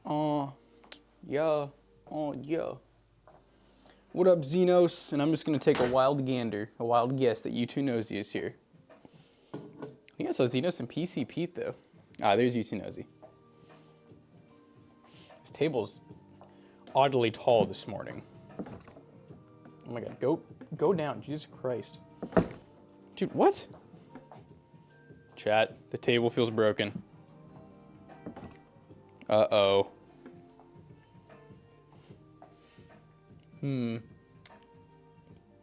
Oh, yeah. Oh, yeah. What up, Xenos? And I'm just going to take a wild gander, a wild guess that U2 Nosy is here. I think I saw Xenos and PC Pete, though. Ah, there's U2 Nosy. This table's oddly tall this morning. Oh my god, go down, Jesus Christ. Dude, what? Chat, the table feels broken. Uh-oh.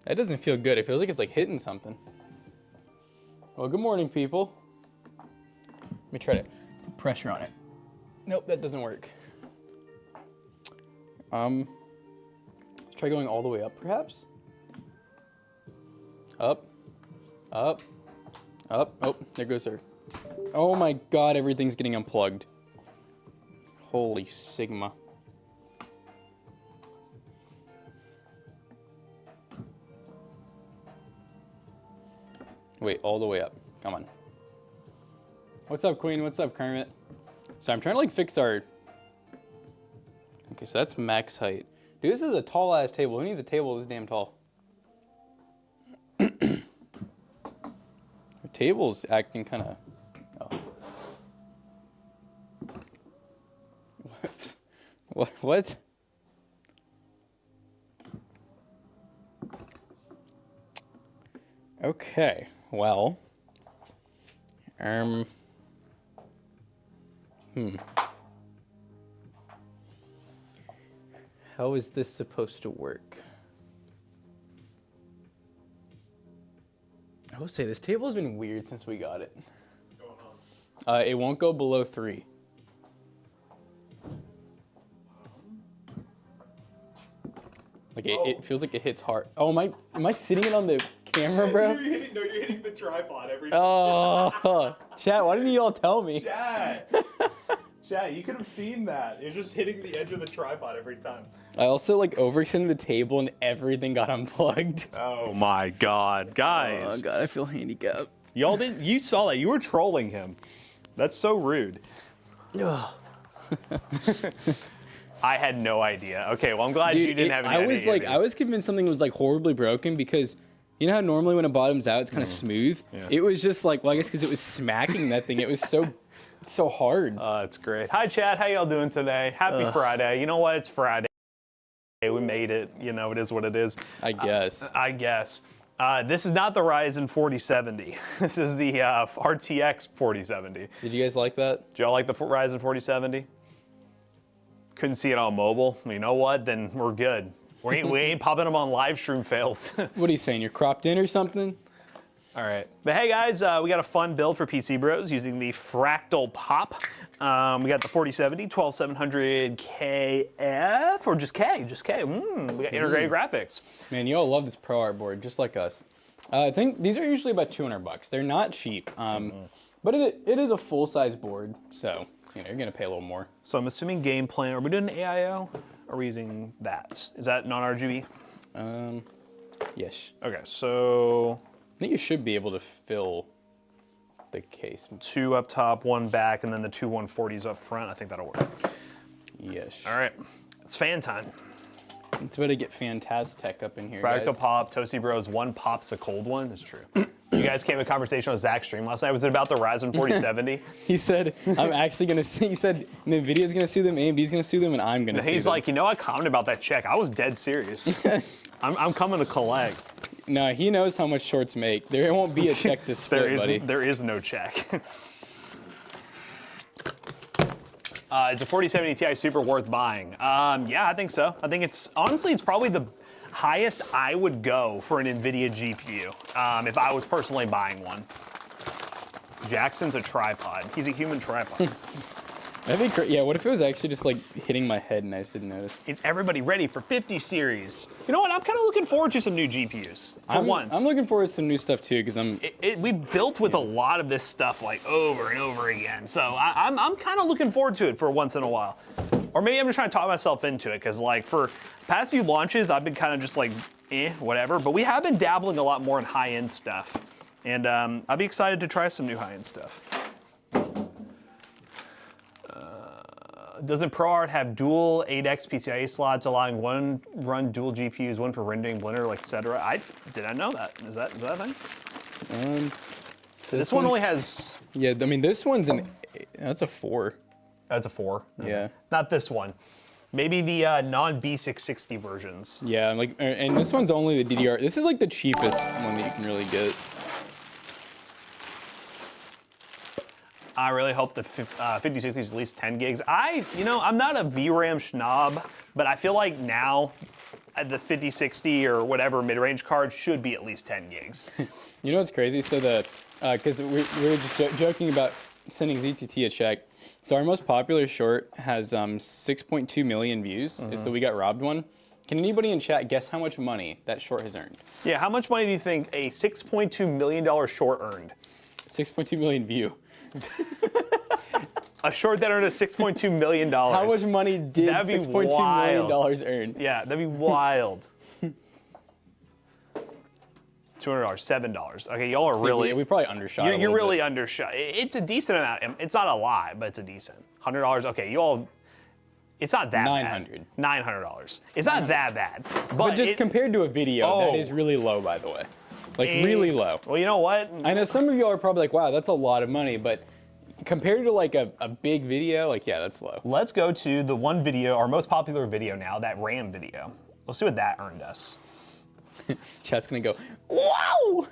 That doesn't feel good. It feels like it's like hitting something. Well, good morning, people. Let me try to put pressure on it. Nope, that doesn't work. Let's try going all the way up, perhaps? Up, up, up. Oh, there goes her. Oh my god, everything's getting unplugged. Holy Sigma. Wait, all the way up. Come on. What's up, Queen? What's up, Kermit? So I'm trying to like fix our... Okay, so that's max height. Dude, this is a tall ass table. Who needs a table this damn tall? The table's acting kind of... Oh. What? Okay, well... How is this supposed to work? I will say, this table has been weird since we got it. What's going on? It won't go below 3. Like, it feels like it hits hard. Oh, am I sitting it on the camera, bro? You're hitting the tripod every time. Oh, chat, why didn't you all tell me? Chat, you could have seen that. It's just hitting the edge of the tripod every time. I also like overextended the table and everything got unplugged. Oh my god, guys. Oh god, I feel handicapped. Y'all didn't, you saw that. You were trolling him. That's so rude. I had no idea. Okay, well I'm glad you didn't have any idea. I was convinced something was like horribly broken because you know how normally when it bottoms out it's kind of smooth? Yeah. It was just like, well I guess because it was smacking that thing, it was so hard. It's great. Hi chat, how y'all doing today? Happy Friday. You know what, it's Friday. We made it, you know, it is what it is. I guess. I guess. This is not the Ryzen 4070. This is the RTX 4070. Did you guys like that? Did y'all like the Ryzen 4070? Couldn't see it on mobile. You know what? Then we're good. We ain't popping them on live stream fails. What are you saying? You're cropped in or something? All right. But hey guys, we got a fun build for PC Bros using the Fractal Pop. We got the 4070, 12700KF, or just K, just K. We got integrated graphics. Man, you all love this Pro Art board, just like us. I think these are usually about 200 bucks. They're not cheap, but it is a full-size board, so you know, you're gonna pay a little more. So I'm assuming game plan. Are we doing AIO? Or are we using that? Is that non-RGB? Yes. Okay, so I think you should be able to fill the case. 2 up top, 1 back, and then the 2 140s up front. I think that'll work. Yes. All right, it's fan time. It's about to get Fantastic up in here, Fractal guys. Pop, Toasty Bros, 1 pop's a cold one. It's true. You guys came in conversation with Zach's stream last night. Was it about the Ryzen 4070? He said, I'm actually going to sue, he said, NVIDIA's going to sue them, AMD's going to sue them, and I'm going to sue them. He's like, you know, I commented about that check. I was dead serious. I'm coming to collect. No, he knows how much shorts make. There won't be a check to split, buddy. There is no check. Is a 4070 Ti super worth buying? Yeah, I think so. I think honestly, it's probably the highest I would go for an NVIDIA GPU if I was personally buying one. Jackson's a tripod. He's a human tripod. I think, yeah, what if it was actually just like hitting my head and I just didn't notice? Is everybody ready for 50 series? You know what, I'm kind of looking forward to some new GPUs for once. I'm looking forward to some new stuff too, because we built with a lot of this stuff like over and over again. So I'm kind of looking forward to it for once in a while. Or maybe I'm just trying to talk myself into it, because like for past few launches, I've been kind of just like, whatever. But we have been dabbling a lot more in high-end stuff. And I'll be excited to try some new high-end stuff. Doesn't ProArt have dual 8x PCIe slots allowing one run dual GPUs, one for rendering, Blender, etc.? I did not know that. Is that a thing? So This one only has. Yeah, I mean this one's that's a 4. That's a 4. Yeah. Not this one. Maybe the non-B660 versions. Yeah, and this one's only the DDR. This is like the cheapest one that you can really get. I really hope the 5060 is at least 10 gigs. I'm not a VRAM schnob, but I feel like now the 5060 or whatever mid-range card should be at least 10 gigs. You know what's crazy? So because we were just joking about sending ZTT a check. So our most popular short has 6.2 million views. Is that we got robbed one. Can anybody in chat guess how much money that short has earned? Yeah, how much money do you think a $6.2 million short earned? 6.2 million view. A short that earned a $6.2 million. How much money did $6.2 million earn? Yeah, that'd be wild. $200, $7. Okay, y'all are really. We probably undershot. You're really undershot. It's a decent amount. It's not a lot, but it's a decent. $100. Okay, you all. It's not that $900. bad. $900. It's not that bad. But just compared to a video, that is really low, by the way. Like really low. Well, you know what? I know some of you are probably like, wow, that's a lot of money, but compared to like a big video, like yeah, that's low. Let's go to the one video, our most popular video now, that RAM video. Let's see what that earned us. Chat's gonna go, wow!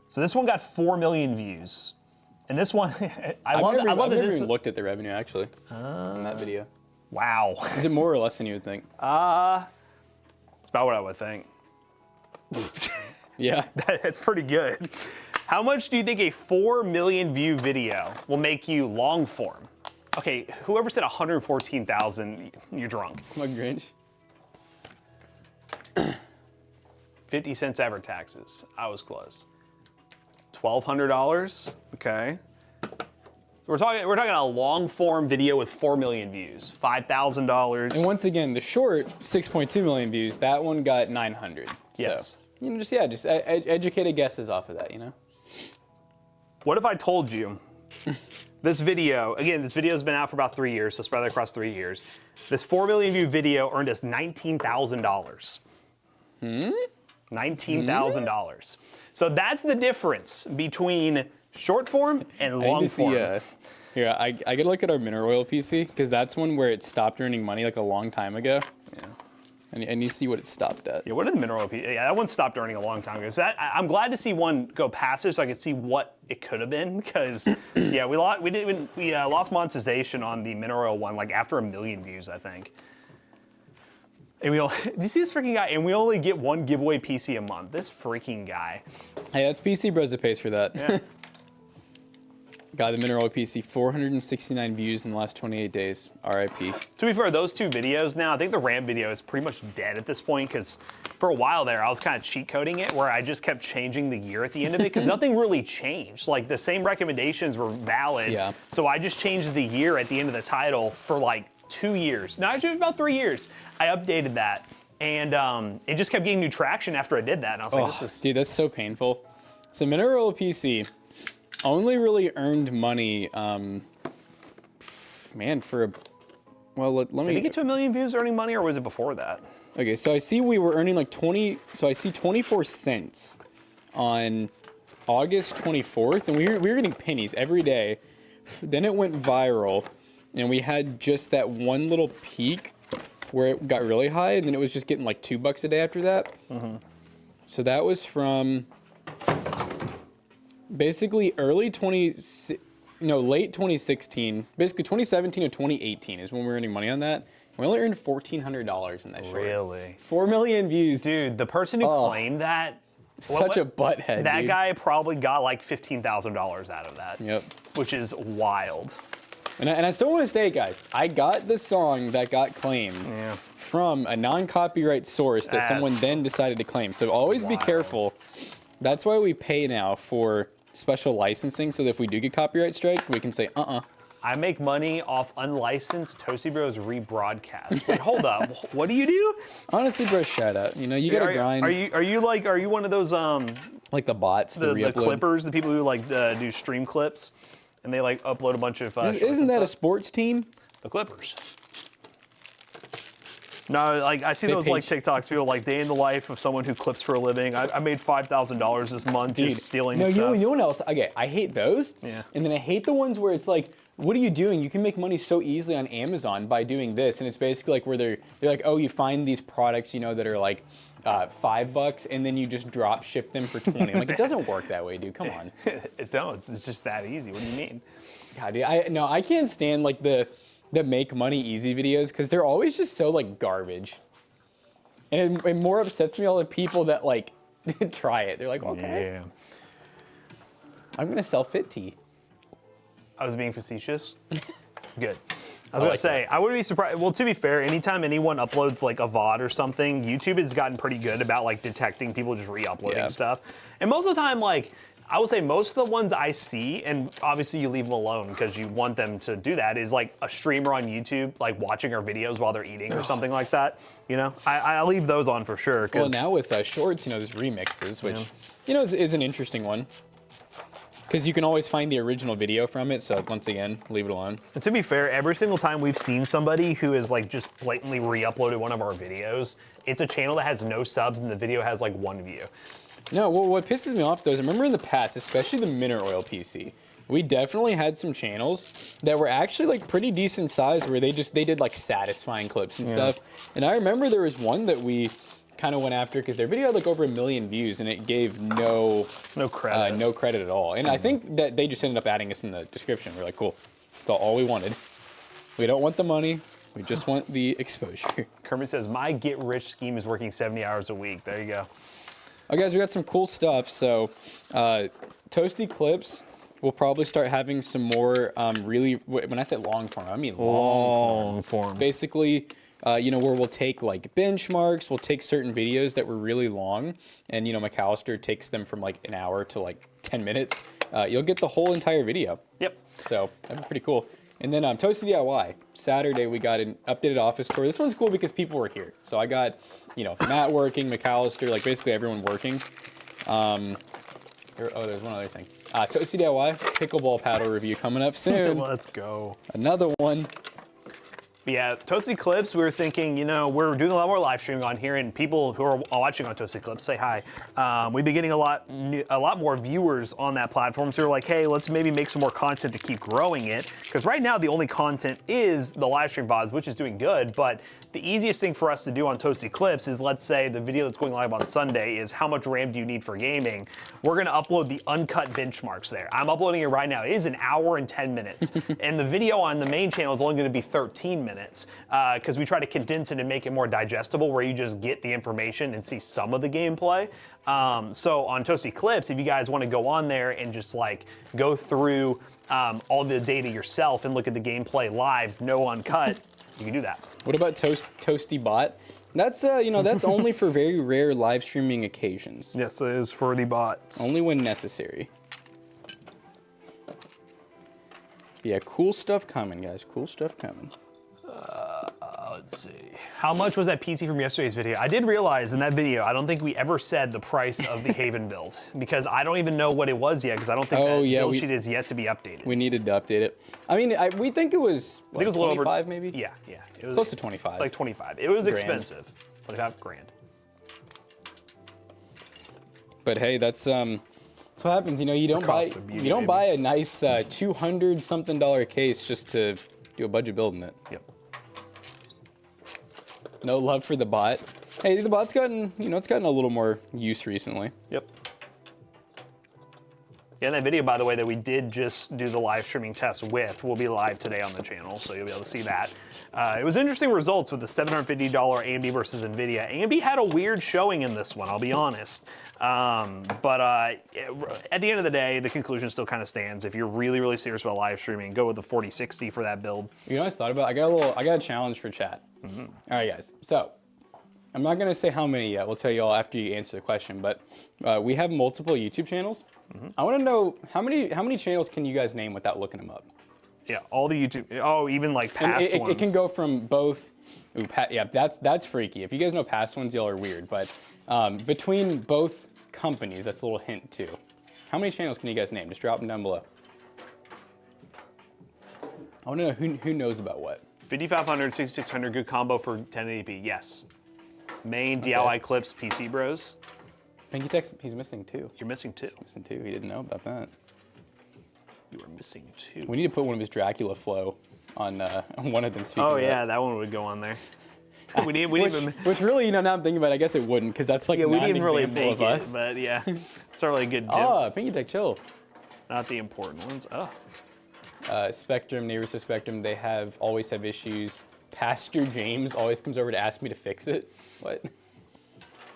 So this one got 4 million views. And this one, I love I've that never this even looked at the revenue actually on that video. Wow. Is it more or less than you would think? It's about what I would think. Yeah. That's pretty good. How much do you think a 4 million view video will make you long form? Okay, whoever said 114,000, you're drunk. Smug Grinch. 50 cents ever taxes. I was close. $1,200. Okay. We're talking a long form video with 4 million views. $5,000. And once again, the short 6.2 million views. That one got 900. Yes. So, you know, just educated guesses off of that. You know. What if I told you this video? Again, this video has been out for about 3 years, so spread it across 3 years. This 4 million view video earned us $19,000. $19,000. So that's the difference between short form and long form. Here, I gotta look at our mineral oil PC because that's one where it stopped earning money like a long time ago. Yeah. And you see what it stopped at. Yeah, what did the mineral oil PC? Yeah, that one stopped earning a long time ago. So I'm glad to see one go past it so I could see what it could have been. Because yeah, we lost monetization on the mineral oil one like after 1 million views, I think. And do you see this freaking guy? And we only get one giveaway PC a month. This freaking guy. Hey, that's PC Bros that pays for that. Yeah. God, the mineral oil PC, 469 views in the last 28 days. RIP. To be fair, those two videos now, I think the RAM video is pretty much dead at this point because for a while there, I was kind of cheat coding it where I just kept changing the year at the end of it because nothing really changed. Like the same recommendations were valid. Yeah. So I just changed the year at the end of the title for like 2 years. No, actually about 3 years. I updated that and it just kept getting new traction after I did that. And I was like, this is. Dude, that's so painful. So mineral oil PC only really earned money, man, for a, well, let me. Did we get to 1 million views earning money or was it before that? Okay, so I see we were earning like 24 cents on August 24th, and we were getting pennies every day. Then it went viral, and we had just that one little peak where it got really high, and then it was just getting like $2 a day after that. Mm-hmm. So that was from basically late 2016, basically 2017 to 2018 is when we were earning money on that. We only earned $1,400 in that short. Really? 4 million views. Dude, the person who claimed that. Such a butthead, That dude. guy probably got like $15,000 out of that. Yep. Which is wild. And I still want to state, guys, I got the song that got claimed from a non-copyright source that someone then decided to claim. So always be careful. That's why we pay now for special licensing, so that if we do get copyright strike, we can say, I make money off unlicensed Toasty Bros rebroadcast. Wait, hold up. What do you do? Honestly, bro, shout out. You know, you gotta grind. Are you one of those like the bots, the re-upload? clippers, the people who like do stream clips? and they like upload a bunch of. shorts Isn't and that a stuff. sports team? The Clippers? No, like I see those like TikToks, people like day in the life of someone who clips for a living. I made $5,000 this month just stealing No, stuff. you know what else? Okay, I hate those. Yeah. And then I hate the ones where it's like, what are you doing? You can make money so easily on Amazon by doing this, and it's basically like where they're like, oh, you find these products, you know, that are like $5, and then you just drop ship them for 20. I'm like, it doesn't work that way, dude. Come on. No, it's just that easy. What do you mean? God, dude, I can't stand like the make money easy videos because they're always just so like garbage. And it more upsets me all the people that like try it. They're like, okay, Yeah. I'm gonna sell fit tea. I was being facetious. Good. I was I gonna like say, I wouldn't be surprised. Well, to be fair, anytime anyone uploads like a VOD or something, YouTube has gotten pretty good about like detecting people just re-uploading Yeah. stuff. And most of the time, like, I will say most of the ones I see, and obviously you leave them alone because you want them to do that, is like a streamer on YouTube, like watching our videos while they're eating or something like that. You know, I leave those on for sure. Well, now with shorts, you know, there's remixes, which, you know, is an interesting one. Because you can always find the original video from it, so once again, leave it alone. And to be fair, every single time we've seen somebody who has like just blatantly re-uploaded one of our videos, it's a channel that has no subs and the video has like 1 view. No, well, what pisses me off though is I remember in the past, especially the Minute Oil PC, we definitely had some channels that were actually like pretty decent size where they did like satisfying clips and stuff. And I remember there was one that we kind of went after because their video had like over 1 million views and it gave no credit. no credit at all. And I think that they just ended up adding us in the description. We're like, cool, that's all we wanted. We don't want the money. We just want the exposure. Kermit says, my get-rich scheme is working 70 hours a week. There you go. Oh, guys, we got some cool stuff. So, Toasty Clips, we'll probably start having some more really, when I say long form, I mean long form. Basically, you know, where we'll take like benchmarks, we'll take certain videos that were really long, and, you know, McAllister takes them from like an hour to like 10 minutes. You'll get the whole entire video. Yep. So, that'd be pretty cool. And then Toasty DIY, Saturday we got an updated office tour. This one's cool because people were here. So I got, you know, Matt working, McAllister, like basically everyone working. There's one other thing. Toasty DIY, pickleball paddle review coming up soon. Let's go. Another one. But yeah, Toasty Clips, we were thinking, you know, we're doing a lot more live streaming on here, and people who are watching on Toasty Clips say hi. We've been getting a lot more viewers on that platform, so we're like, hey, let's maybe make some more content to keep growing it. Because right now, the only content is the live stream VODs, which is doing good, but the easiest thing for us to do on Toasty Clips is, let's say the video that's going live on Sunday is how much RAM do you need for gaming. We're gonna upload the uncut benchmarks there. I'm uploading it right now. It is 1 hour and 10 minutes. And the video on the main channel is only gonna be 13 minutes because we try to condense it and make it more digestible where you just get the information and see some of the gameplay. So on Toasty Clips, if you guys wanna go on there and just like go through all the data yourself and look at the gameplay live, no uncut, you can do that. What about Toasty Bot? That's, you know, that's only for very rare live streaming occasions. Yes, it is for the bots. Only when necessary. Yeah, cool stuff coming, guys. Cool stuff coming. Let's see. How much was that PC from yesterday's video? I did realize in that video, I don't think we ever said the price of the Haven build because I don't even know what it was yet because I don't think that build sheet is yet to be updated. We needed to update it. I mean, we think it was, I think it was a little over 25 maybe? Yeah. It was Close to 25. Like 25. It was Grand. expensive. 25 grand. But hey, that's what happens. You know, you don't cost of beauty, buy baby. buy a nice $200 something case just to do a budget build in it. Yep. No love for the bot. Hey, the bot's gotten, you know, it's gotten a little more use recently. Yep. Yeah, and that video, by the way, that we did just do the live streaming test with will be live today on the channel, so you'll be able to see that. It was interesting results with the $750 AMD versus NVIDIA. AMD had a weird showing in this one, I'll be honest. But at the end of the day, the conclusion still kind of stands. If you're really, really serious about live streaming, go with the 4060 for that build. You know what I thought about? I got a challenge for chat. All right, guys. So I'm not gonna say how many yet. We'll tell you all after you answer the question. But we have multiple YouTube channels. I want to know how many channels can you guys name without looking them up? Yeah, all the YouTube. Oh, even like past ones. It can go from both. Ooh, yeah, that's freaky. If you guys know past ones, y'all are weird. But between both companies, that's a little hint too. How many channels can you guys name? Just drop them down below. I want to know who knows about what. 5500, 6600, good combo for 1080p. Yes. Main DIY clips, PC Bros. Pinky Text, he's missing 2. You're missing 2. Missing 2. He didn't know about that. You are missing 2. We need to put one of his Dracula flow on one of them. Speaking Oh of yeah, that one would go on there. we need which really, now I'm thinking about it, I guess it wouldn't, because that's like yeah, we not an didn't really example make of it, us. but yeah, it's not really a good dip. Oh, Pinky Tech, chill. Not the important ones. Oh. Spectrum, neighbors of Spectrum, they always have issues. Pastor James always comes over to ask me to fix it. What?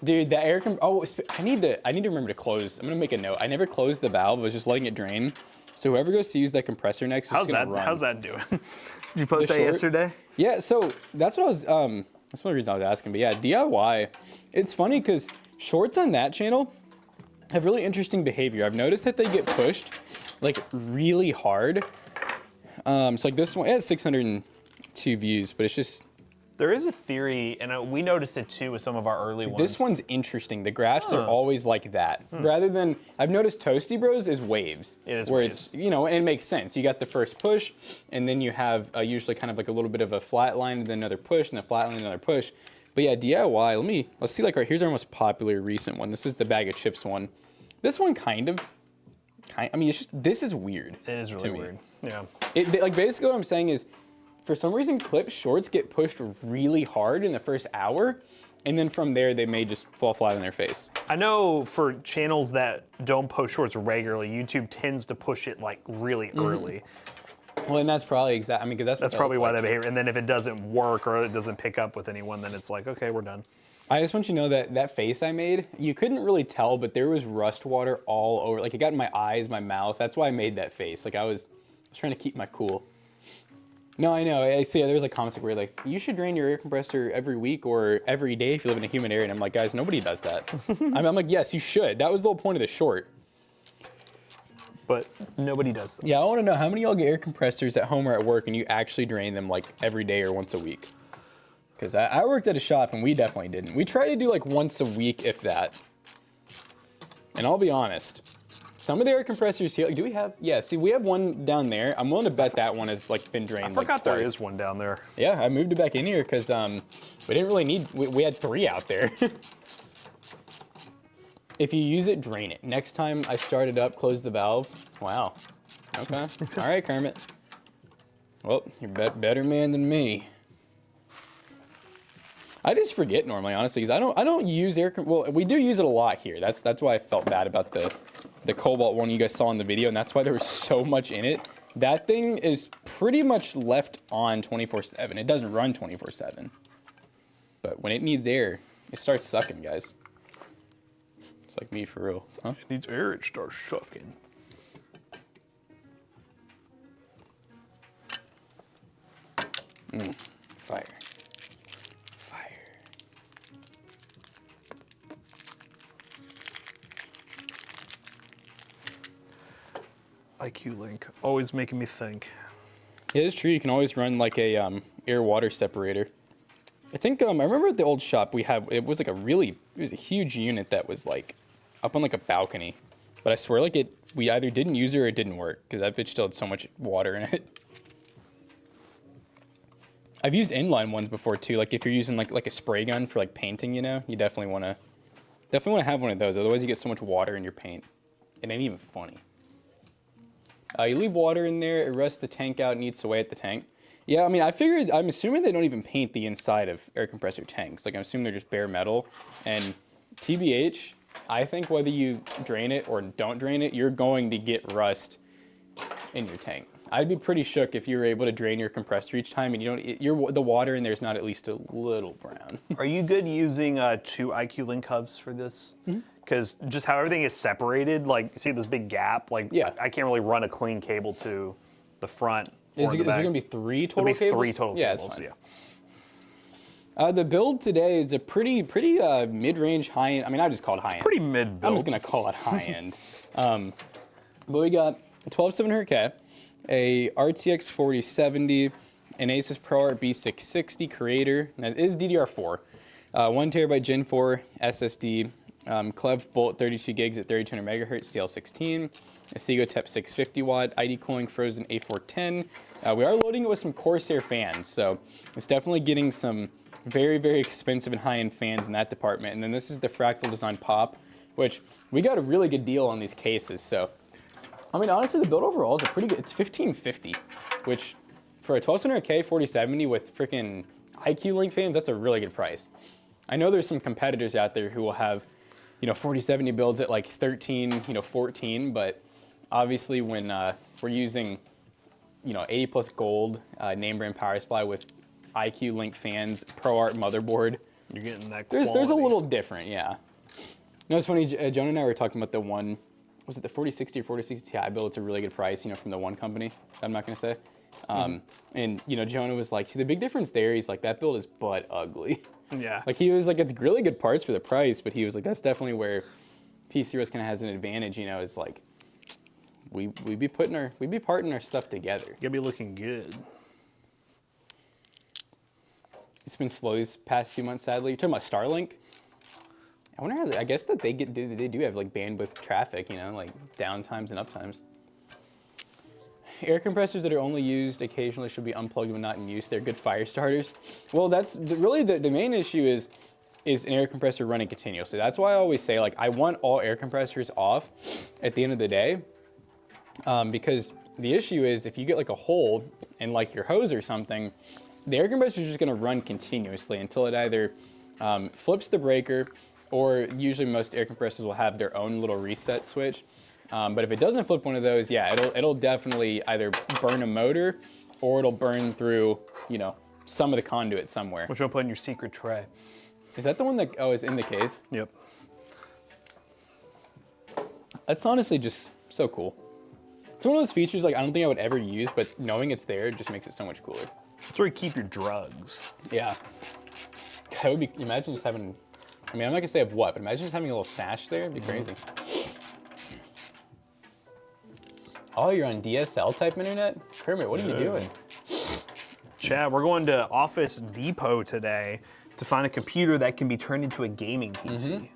Dude, the air I need to remember to close. I'm gonna make a note. I never closed the valve. I was just letting it drain. So whoever goes to use that compressor next is just gonna run. How's that doing? Did you post that yesterday? Yeah, so that's what I was, that's one of the reasons I was asking. But yeah, DIY, it's funny because shorts on that channel have really interesting behavior. I've noticed that they get pushed like really hard. So like this one, it has 602 views, but it's just, there is a theory, and we noticed it too with some of our early ones. this one's interesting. The graphs are always like that. Rather than, I've noticed Toasty Bros is waves. It is where waves. it's, you know, and it makes sense. You got the first push, and then you have usually kind of like a little bit of a flat line, and then another push, and a flat line, and another push. But yeah, DIY, let's see, like, here's our most popular recent one. This is the bag of chips one. This one I mean, it's just, this is weird. It is really weird. Yeah. Like, basically what I'm saying is, for some reason, clip shorts get pushed really hard in the first hour, and then from there, they may just fall flat on their face. I know for channels that don't post shorts regularly, YouTube tends to push it like really early. Well, and that's probably exactly, I mean, because That's probably why they behave. And then if it doesn't work or it doesn't pick up with anyone, then it's like, okay, we're done. I just want you to know that that face I made, you couldn't really tell, but there was rust water all over. Like, it got in my eyes, my mouth. That's why I made that face. Like, I was trying to keep my cool. No, I know. I see there's like comments where like, you should drain your air compressor every week or every day if you live in a humid area. And I'm like, guys, nobody does that. I'm like, yes, you should. That was the whole point of the short. But nobody does that. Yeah, I want to know how many of y'all get air compressors at home or at work and you actually drain them like every day or once a week? Because I worked at a shop and we definitely didn't. We try to do like once a week, if that. And I'll be honest, some of the air compressors here, do we have? Yeah, see, we have one down there. I'm willing to bet that one has like been drained. I forgot like, there twice. is one down there. Yeah, I moved it back in here because we didn't really need, we had 3 out there. If you use it, drain it. Next time I start it up, close the valve. Wow. Okay. All right, Kermit. Well, you're better man than me. I just forget normally, honestly, because I don't use well, we do use it a lot here. That's why I felt bad about the Cobalt one you guys saw in the video, and that's why there was so much in it. That thing is pretty much left on 24/7. It doesn't run 24/7. But when it needs air, it starts sucking, guys. It's like me for real, huh? It needs air, it starts sucking. Fire. Fire. IQ Link, always making me think. Yeah, it's true. You can always run like a air-water separator. I think I remember at the old shop we had, it was like it was a huge unit that was like up on like a balcony. But I swear like we either didn't use it or it didn't work because that bitch still had so much water in it. I've used inline ones before too. Like if you're using like a spray gun for like painting, you know, you definitely want to have one of those. Otherwise you get so much water in your paint. It ain't even funny. You leave water in there, it rusts the tank out and eats away at the tank. Yeah, I mean, I'm assuming they don't even paint the inside of air compressor tanks. Like, I'm assuming they're just bare metal. And TBH, I think whether you drain it or don't drain it, you're going to get rust in your tank. I'd be pretty shook if you were able to drain your compressor each time and the water in there's not at least a little brown. Are you good using 2 IQ Link hubs for this? Because just how everything is separated, like, you see this big gap? Like, yeah. I can't really run a clean cable to the front. Is there going to be 3 total cables? There'll be 3 total cables, that's fine. The build today is a pretty mid-range high-end. I mean, I just call it high-end. Pretty mid-build. I'm just going to call it high-end. But we got a 12700K, a RTX 4070, an Asus ProArt B660 Creator. That is DDR4. 1 terabyte Gen 4 SSD, Clev Bolt 32 gigs at 3200 megahertz, CL16. A Seago TEP 650 watt, ID cooling Frozen A410. We are loading it with some Corsair fans, so it's definitely getting some very, very expensive and high-end fans in that department. And then this is the Fractal Design Pop, which we got a really good deal on these cases. So, I mean, honestly, the build overall is a pretty good, it's $1,550, which for a 1200K 4070 with freaking IQ Link fans, that's a really good price. I know there's some competitors out there who will have, 4070 builds at like 13, 14, but obviously when we're using, 80 plus gold name brand power supply with IQ Link fans, ProArt motherboard, you're getting that quality. There's a little different, yeah. No, it's funny, Jonah and I were talking about the one, was it the 4060 or 4060 Ti build? It's a really good price, from the one company, I'm not gonna say. And, Jonah was like, see, the big difference there, he's like, that build is butt ugly. Yeah. Like, he was like, it's really good parts for the price, but he was like, that's definitely where PC Rose kind of has an advantage, is like, we be parting our stuff together. You gotta be looking good. It's been slow these past few months, sadly. You're talking about Starlink? I wonder how, I guess that they do have like bandwidth traffic, like downtimes and uptimes. Air compressors that are only used occasionally should be unplugged when not in use. They're good fire starters. Well, that's really the main issue is an air compressor running continuously. That's why I always say, like, I want all air compressors off at the end of the day, because the issue is if you get like a hole in like your hose or something, the air compressor is just gonna run continuously until it either flips the breaker, or usually most air compressors will have their own little reset switch. But if it doesn't flip one of those, yeah, it'll definitely either burn a motor or it'll burn through, some of the conduit somewhere. Which you'll put in your secret tray. Is that the one that, is in the case? Yep. That's honestly just so cool. It's one of those features like I don't think I would ever use, but knowing it's there just makes it so much cooler. That's where you keep your drugs. Yeah. That would be, imagine just having, I'm not gonna say of what, but imagine just having a little stash there, it'd be crazy. Oh, you're on DSL type internet? Kermit, what are you doing? Chad, we're going to Office Depot today to find a computer that can be turned into a gaming PC.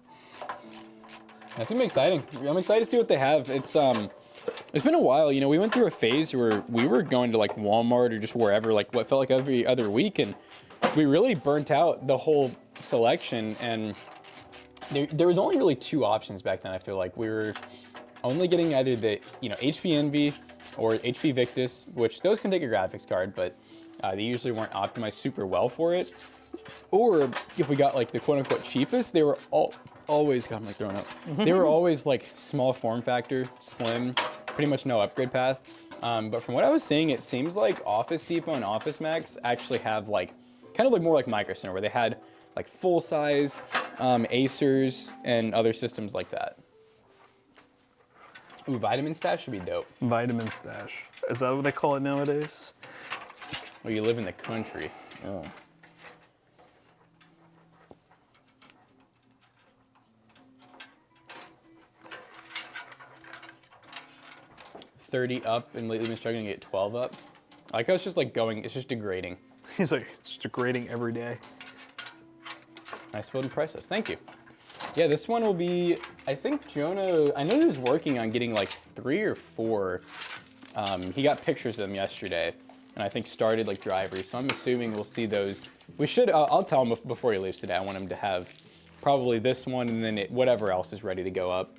That's gonna be exciting. I'm excited to see what they have. It's been a while, we went through a phase where we were going to like Walmart or just wherever, like what felt like every other week, and we really burnt out the whole selection, and there was only really two options back then. I feel like we were only getting either the HP Envy or HP Victus, which those can take a graphics card, but they usually weren't optimized super well for it. Or if we got like the quote unquote cheapest, they were always, God, I'm like throwing up. They were always like small form factor, slim, pretty much no upgrade path. But from what I was seeing, it seems like Office Depot and Office Max actually have like, kind of like more like Micro Center, where they had like full size Acers and other systems like that. Ooh, Vitamin Stash should be dope. Vitamin Stash. Is that what they call it nowadays? Well, you live in the country. Oh. $30 up, and lately been struggling to get 12 up. I like how it's just like going, it's just degrading. He's like, it's degrading every day. Nice build and priceless, thank you. Yeah, this one will be, I think Jonah, I know he was working on getting like 3 or 4. He got pictures of them yesterday, and I think started like drivers, so I'm assuming we'll see those. We should, I'll tell him before he leaves today, I want him to have probably this one, and then whatever else is ready to go up.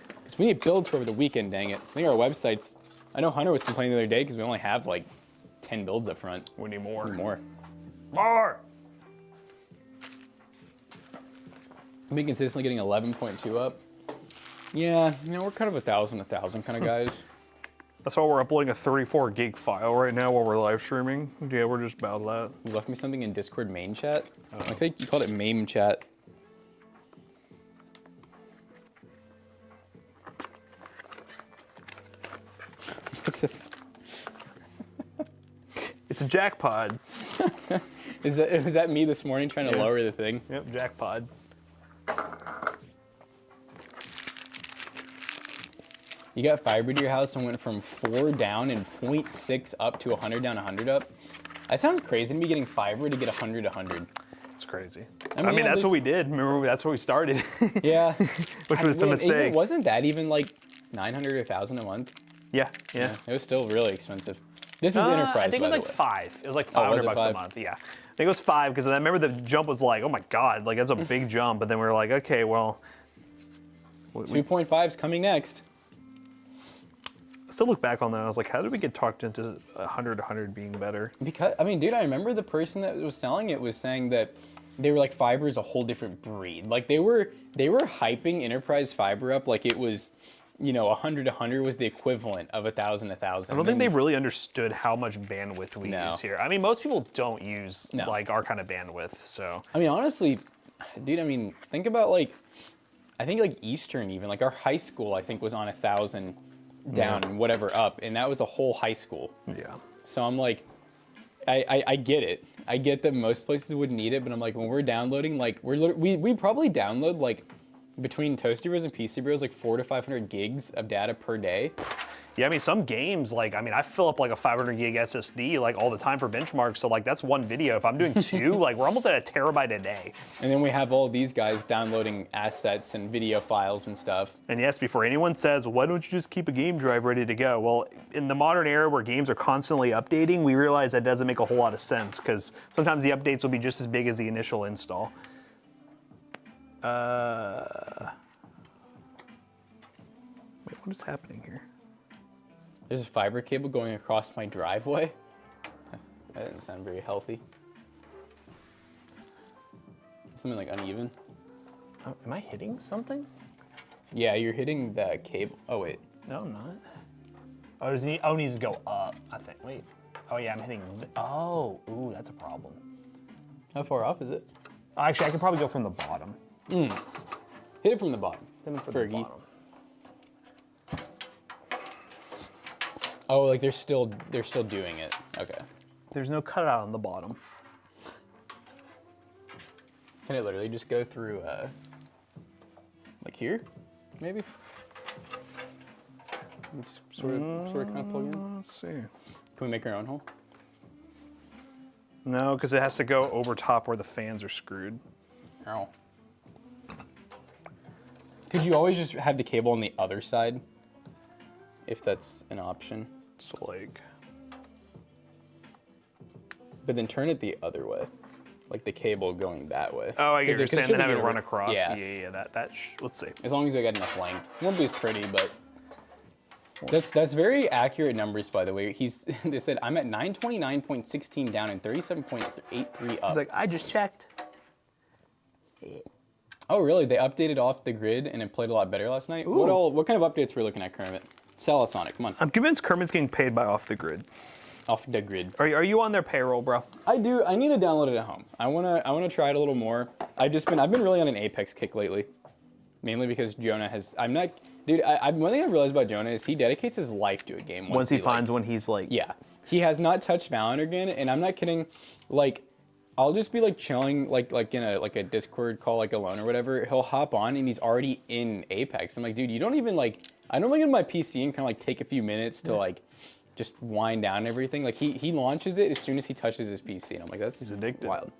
Because we need builds for over the weekend, dang it. I think our websites, I know Hunter was complaining the other day because we only have like 10 builds up front. We need more. We need more. More! I've been consistently getting 11.2 up. Yeah, we're kind of 1,000 kind of guys. That's why we're uploading a 34 gig file right now while we're live streaming. Yeah, we're just about that. You left me something in Discord main chat. I think you called it MAME chat. It's a jackpot. Was that me this morning trying to lower the thing? Yep, jackpot. You got fiber to your house and went from 4 down and 0.6 up to 100 down, 100 up. That sounds crazy to me, getting fiber to get 100, 100. It's crazy. I I mean, yeah, that's what we there's- did. Remember, that's where we started. Yeah. Which was a mistake. Even, wasn't that even like 900 or 1,000 a month? Yeah. It was still really expensive. This is enterprise. I think it was by like the way. 5. It was like Oh, was it $500 a $5? month. Yeah. I think it was 5 because I remember the jump was like, oh my God, like that's a big jump. But then we were like, okay, well. 2.5 is coming next. I still look back on that and I was like, how did we get talked into 100 being better? Because, I mean, dude, I remember the person that was selling it was saying that they were like, fiber is a whole different breed. Like they were hyping enterprise fiber up like it was, you know, 100 was the equivalent of 1,000. I don't think they really understood how much bandwidth we No. use here. I mean, most people don't use No. like our kind of bandwidth, so. I mean, honestly, dude, I mean, think about like, I think like Eastern even, like our high school, I think was on 1,000 down and whatever up, and that was a whole high school. Yeah. So I'm like, I get it. I get that most places would need it, but I'm like, when we're downloading, like we probably download like between Toasty Bros and PC Bros like 400 to 500 gigs of data per day. Yeah, I mean, some games, like, I mean, I fill up like a 500 gig SSD like all the time for benchmarks. So like that's one video. If I'm doing 2, like we're almost at a terabyte a day. And then we have all these guys downloading assets and video files and stuff. And yes, before anyone says, why don't you just keep a game drive ready to go? Well, in the modern era where games are constantly updating, we realize that doesn't make a whole lot of sense because sometimes the updates will be just as big as the initial install. Wait, what is happening here? There's a fiber cable going across my driveway. That didn't sound very healthy. Something like uneven. Oh, am I hitting something? Yeah, you're hitting the cable. Oh, wait. No, I'm not. Oh, it needs to go up, I think. Wait. Oh, yeah, I'm hitting. Oh, ooh, that's a problem. How far off is it? Actually, I could probably go from the bottom. Hit it from the bottom. From the Fergie. bottom. Oh, like they're still doing it. Okay. There's no cutout on the bottom. Can it literally just go through, like here, maybe? It's sort of kind of plug in. Let's see. Can we make our own hole? No, because it has to go over top where the fans are screwed. Oh. Could you always just have the cable on the other side, if that's an option? So like, But then turn it the other way, like the cable going that way. oh, I get 'Cause what you're it saying, then shouldn't have be it over- run across. Yeah. Yeah. Let's see. As long as we got enough length. Won't be as pretty, but that's very accurate numbers, by the way. They said I'm at 929.16 down and 37.83 up. It's like, I just checked. Oh, really? They updated off the grid and it played a lot better last night? What kind of updates were we looking at, Kermit? Sell us on it, come on. I'm convinced Kermit's getting paid by Off the Grid. Off the grid. Are you on their payroll, bro? I do. I need to download it at home. I wanna try it a little more. I've been really on an Apex kick lately, mainly because Jonah has. I'm not, dude. One thing I realized about Jonah is he dedicates his life to a game. Once he finds one, he's like, yeah, he has not touched Valorant again, and I'm not kidding. Like, I'll just be like chilling, like in a Discord call, like alone or whatever. He'll hop on and he's already in Apex. I'm like, dude, you don't even like. I normally get on my PC and kind of like take a few minutes to like just wind down and everything. Like he launches it as soon as he touches his PC, and I'm like, that's He's addicted. wild.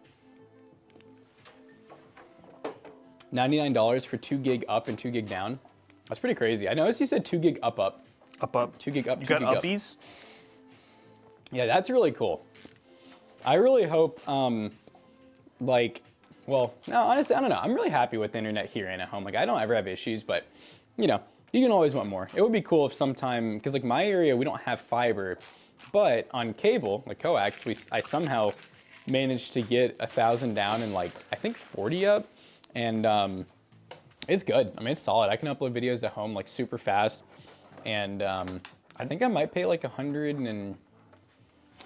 $99 for 2 gig up and 2 gig down. That's pretty crazy. I noticed you said 2 gig up. 2 gig up. You 2 got gig up. uppies? Yeah, that's really cool. I really hope, like, well, no, honestly, I don't know. I'm really happy with the internet here and at home. Like, I don't ever have issues, but, you know, you can always want more. It would be cool if sometime, because, like, my area, we don't have fiber, but on cable, like coax, I somehow managed to get 1,000 down and, like, I think 40 up, and it's good. I mean, it's solid. I can upload videos at home, like, super fast, and I think I might pay, like, 100 and...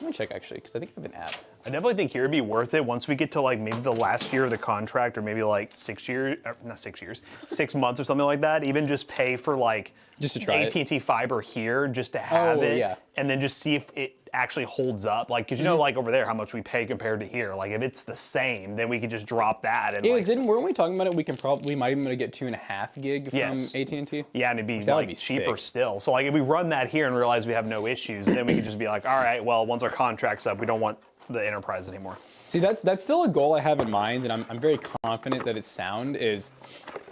Let me check, actually, because I think I have an app. I definitely think here it'd be worth it once we get to like maybe the last year of the contract or maybe like 6 years, not 6 years, 6 months or something like that. Even just pay for like Just to try it. AT&T fiber here just to have Oh, it. yeah. and then just see if it actually holds up. Like, cause you know, like over there, how much we pay compared to here. Like if it's the same, then we could just drop that. And Yeah, like, weren't we talking about it? We might even be able to get 2.5 gig from AT&T. Yeah, and it'd be That would like be cheaper sick. still. So like if we run that here and realize we have no issues, then we could just be like, all right, well, once our contract's up, we don't want the enterprise anymore. See, that's still a goal I have in mind, and I'm very confident that it's sound, is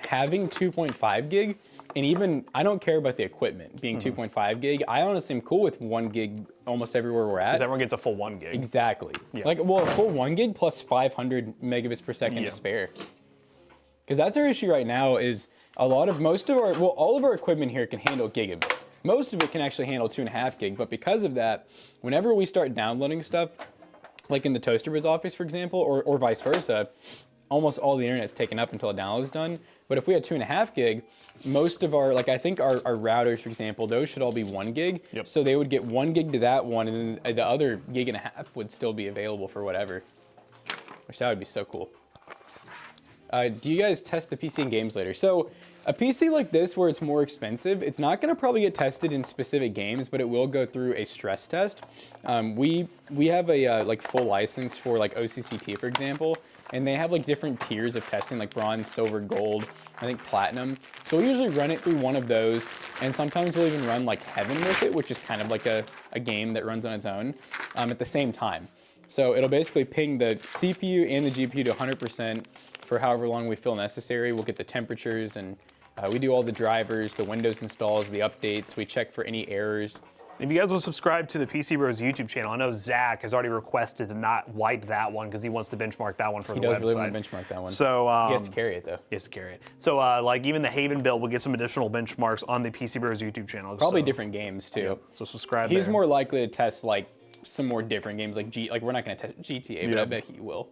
having 2.5 gig, and even, I don't care about the equipment being 2.5 gig. I honestly am cool with 1 gig almost everywhere we're at. Because everyone gets a full 1 gig. Exactly. Like, well, a full 1 gig plus 500 megabits per second to spare. Because that's our issue right now is all of our equipment here can handle gigabit. Most of it can actually handle 2.5 gig, but because of that, whenever we start downloading stuff, like in the Toasterbiz office, for example, or vice versa, almost all the internet's taken up until a download is done. But if we had 2.5 gig, most of our, like I think our routers, for example, those should all be 1 gig. So they would get 1 gig to that one, and then the other 1.5 gig would still be available for whatever. Which that would be so cool. Do you guys test the PC in games later? So a PC like this, where it's more expensive, it's not going to probably get tested in specific games, but it will go through a stress test. We have a like full license for like OCCT, for example, and they have like different tiers of testing, like bronze, silver, gold, I think platinum. So we usually run it through one of those, and sometimes we'll even run like Heaven with it, which is kind of like a game that runs on its own at the same time. So it'll basically ping the CPU and the GPU to 100% for however long we feel necessary. We'll get the temperatures, and we do all the drivers, the Windows installs, the updates. We check for any errors. If you guys will subscribe to the PC Bros YouTube channel, I know Zach has already requested to not wipe that one because he wants to benchmark that one for the website. He does really want to benchmark that one. So he has to carry it though. He has to carry it. So like even the Haven build will get some additional benchmarks on the PC Bros YouTube channel. Probably different games too. Yeah, so subscribe. He's there. more likely to test like some more different games, like we're not going to test GTA, but I bet he will.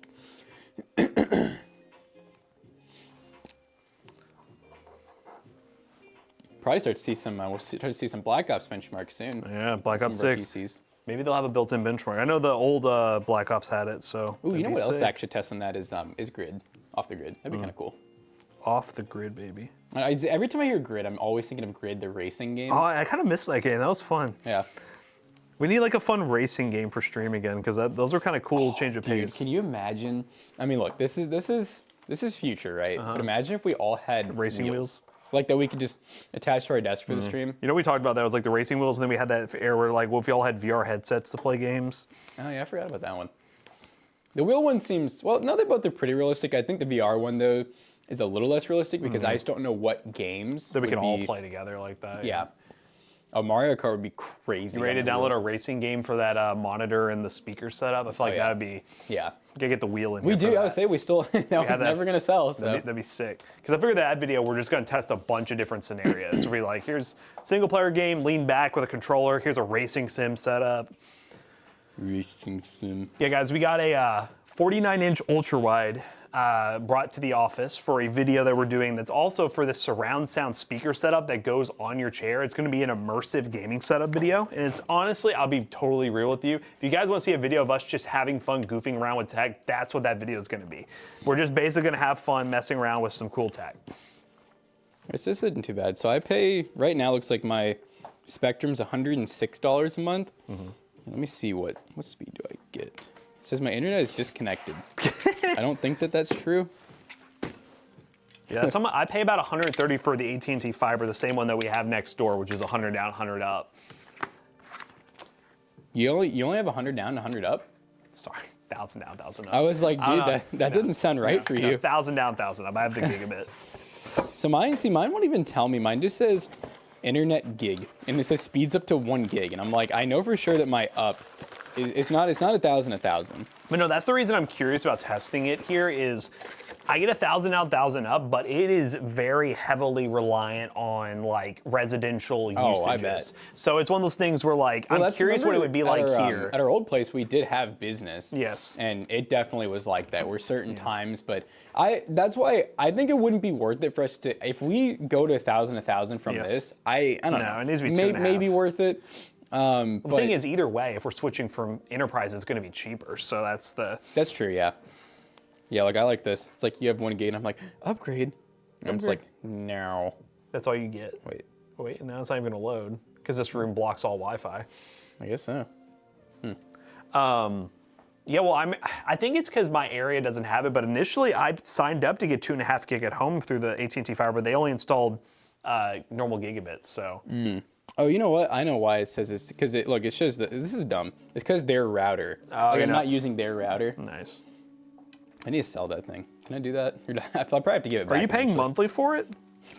Probably start to see some. We'll start to see some Black Ops benchmarks soon. Yeah, Black Ops 6. PCs. Maybe they'll have a built-in benchmark. I know the old Black Ops had it, so. Ooh, you know what else actually tests on that is grid, off the grid. That'd be kind of cool. Off the grid, baby. Every time I hear Grid, I'm always thinking of Grid, the racing game. Oh, I kind of missed that game. That was fun. Yeah. We need like a fun racing game for stream again because those are kind of cool. Change of pace. Dude, can you imagine? I mean, look, this is future, right? But imagine if we all had Racing wheels. Like that we could just attach to our desk for the stream. You know, we talked about that. It was like the racing wheels, and then we had that era where like, well, if we all had VR headsets to play games. Oh yeah, I forgot about that one. The wheel one seems, well, no, they're pretty realistic. I think the VR one though is a little less realistic because I just don't know what games that we can all play together like that. Yeah. A Mario Kart would be crazy. You ready to download a racing game for that monitor and the speaker setup? I feel like that would be. Yeah. Gotta get the wheel in. We here do. I would say we still. That one's never gonna sell. So that'd be sick. Because I figured that video we're just gonna test a bunch of different scenarios. We'll be like, here's single player game, lean back with a controller. Here's a racing sim setup. Racing sim. Yeah, guys, we got a 49-inch ultra wide. Brought to the office for a video that we're doing that's also for this surround sound speaker setup that goes on your chair. It's going to be an immersive gaming setup video. And it's honestly, I'll be totally real with you. If you guys want to see a video of us just having fun goofing around with tech, that's what that video is going to be. We're just basically going to have fun messing around with some cool tech. This isn't too bad. So I pay, right now looks like my Spectrum's $106 a month. Let me see what speed do I get? It says my internet is disconnected. I don't think that's true. Yeah, I pay about $130 for the AT&T fiber, the same one that we have next door, which is 100 down, 100 up. You only have 100 down, 100 up? Sorry, 1,000 down, 1,000 up. I was like, dude, that doesn't sound right for you. 1,000 down, 1,000 up. I have the gigabit. So mine won't even tell me. Mine just says internet gig, and it says speeds up to 1 gig, and I'm like, I know for sure that my up. It's not 1,000, 1,000. But no, that's the reason I'm curious about testing it here is I get 1,000 out, 1,000 up, but it is very heavily reliant on like residential usages. Oh, I bet. So it's one of those things where like, I'm curious what it would be like here. At our old place, we did have business. Yes. And it definitely was like that. We're certain times, but that's why I think it wouldn't be worth it for us to, if we go to 1,000 from this, I don't know. It needs to be 2.5. Maybe worth it. The thing is, either way, if we're switching from enterprise, it's going to be cheaper. So that's true. Yeah. Yeah. Like I like this. It's like you have 1 gig, and I'm like upgrade. And it's like no. That's all you get. Wait. Now it's not even going to load because this room blocks all Wi-Fi. I guess so. Yeah, well, I think it's because my area doesn't have it, but initially I signed up to get 2.5 gig at home through the AT&T fiber. They only installed normal gigabits, so. Oh, you know what? I know why it says this, because look, it shows that, this is dumb. It's because their router. Oh, like, I'm not using their router. Nice. I need to sell that thing. Can I do that? I'll probably have to give it back. Are you paying monthly for it?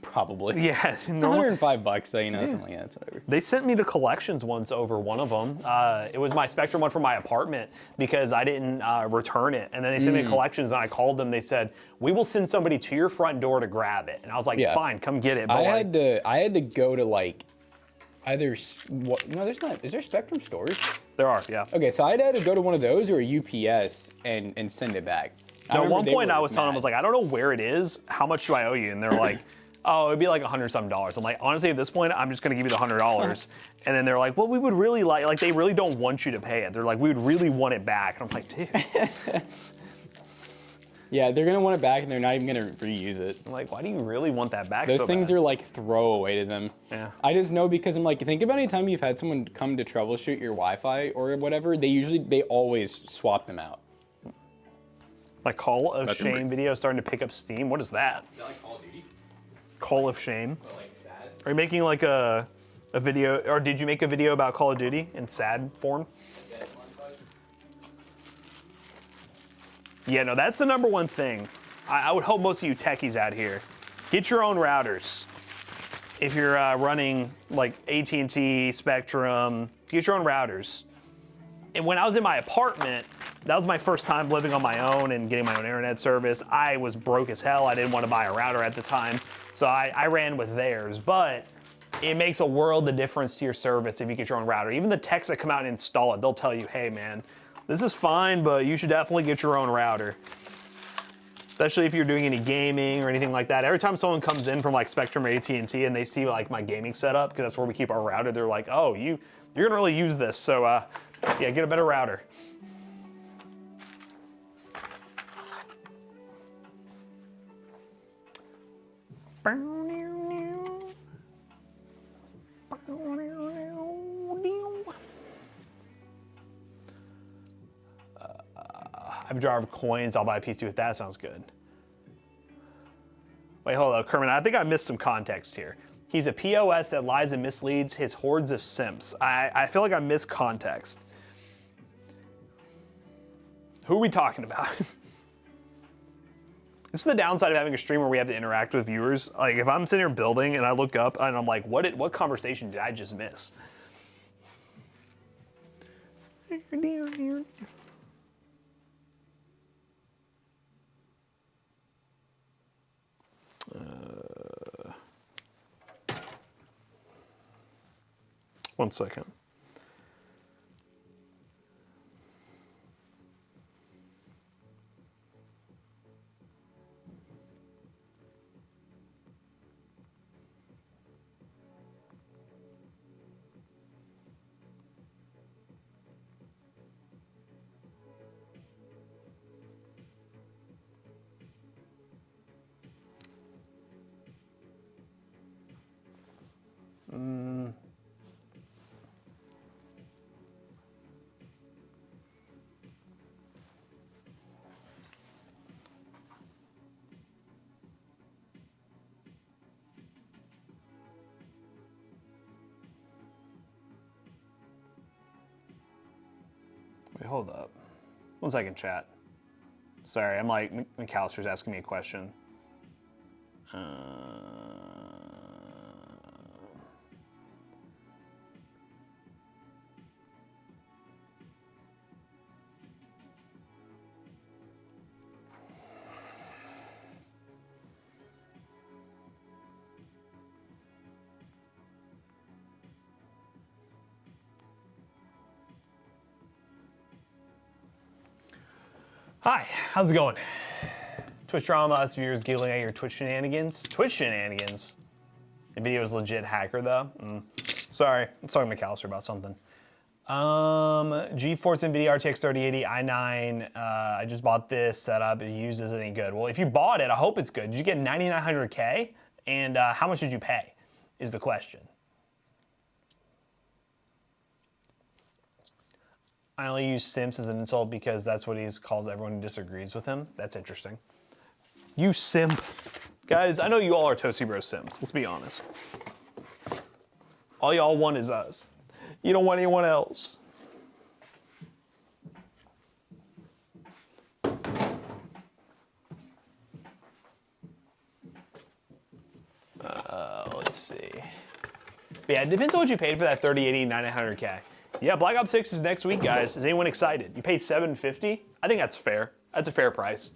Probably. Yeah. It's $105, so, you know, something like that. It's whatever. They sent me to collections once over one of them. It was my Spectrum one from my apartment because I didn't return it. And then they sent me to collections and I called them. They said, we will send somebody to your front door to grab it. And I was like, fine, come get it. But I had to go to like, either, no, there's not, is there Spectrum stores? There are, yeah. Okay, so I had to go to one of those or a UPS and send it back. Now, at one point I was telling them, I was like, I don't know where it is. How much do I owe you? And they're like, oh, it'd be like $100-something. I'm like, honestly, at this point, I'm just gonna give you the $100. And then they're like, well, we would really like they really don't want you to pay it. They're like, we would really want it back. And I'm like, dude. Yeah, they're gonna want it back and they're not even gonna reuse it. I'm like, why do you really want that back Those so things bad? are like throwaway to them. Yeah. I just know because I'm like, think about any time you've had someone come to troubleshoot your Wi-Fi or whatever, they always swap them out. Like Call of Shame video starting to pick up steam. What is that? Is that like Call of Duty? Call of Shame. But like sad? Are you making like a video, or did you make a video about Call of Duty in sad form? Yeah, no, that's the number one thing. I would hope most of you techies out here, get your own routers. If you're running like AT&T, Spectrum, get your own routers. And when I was in my apartment, that was my first time living on my own and getting my own internet service. I was broke as hell. I didn't want to buy a router at the time, so I ran with theirs. But it makes a world of difference to your service if you get your own router. Even the techs that come out and install it, they'll tell you, hey man, this is fine, but you should definitely get your own router. Especially if you're doing any gaming or anything like that. Every time someone comes in from like Spectrum or AT&T and they see like my gaming setup, because that's where we keep our router, they're like, oh, you're gonna really use this, so yeah, get a better router. I have a jar of coins. I'll buy a PC with that. Sounds good. Wait, hold up, Kermit. I think I missed some context here. He's a POS that lies and misleads his hordes of simps. I feel like I missed context. Who are we talking about? This is the downside of having a stream where we have to interact with viewers. Like if I'm sitting here building and I look up and I'm like, what conversation did I just miss? One second. Wait, hold up. 1 second, chat. Sorry, I'm like, McAllister's asking me a question. Hi, how's it going? Twitch drama, us viewers giggling at your Twitch shenanigans. Twitch shenanigans? The video is legit hacker though. Sorry, I was talking to McAllister about something. GeForce NVIDIA RTX 3080 i9. I just bought this setup. It uses it any good. Well, if you bought it, I hope it's good. Did you get 9,900K? And how much did you pay? Is the question. I only use simps as an insult because that's what he calls everyone who disagrees with him. That's interesting. You simp. Guys, I know you all are Toasty Bros simps. Let's be honest. All y'all want is us. You don't want anyone else. Let's see. But yeah, it depends on what you paid for that 3080 9900K. Yeah, Black Ops 6 is next week, guys. Is anyone excited? You paid $750? I think that's fair. That's a fair price.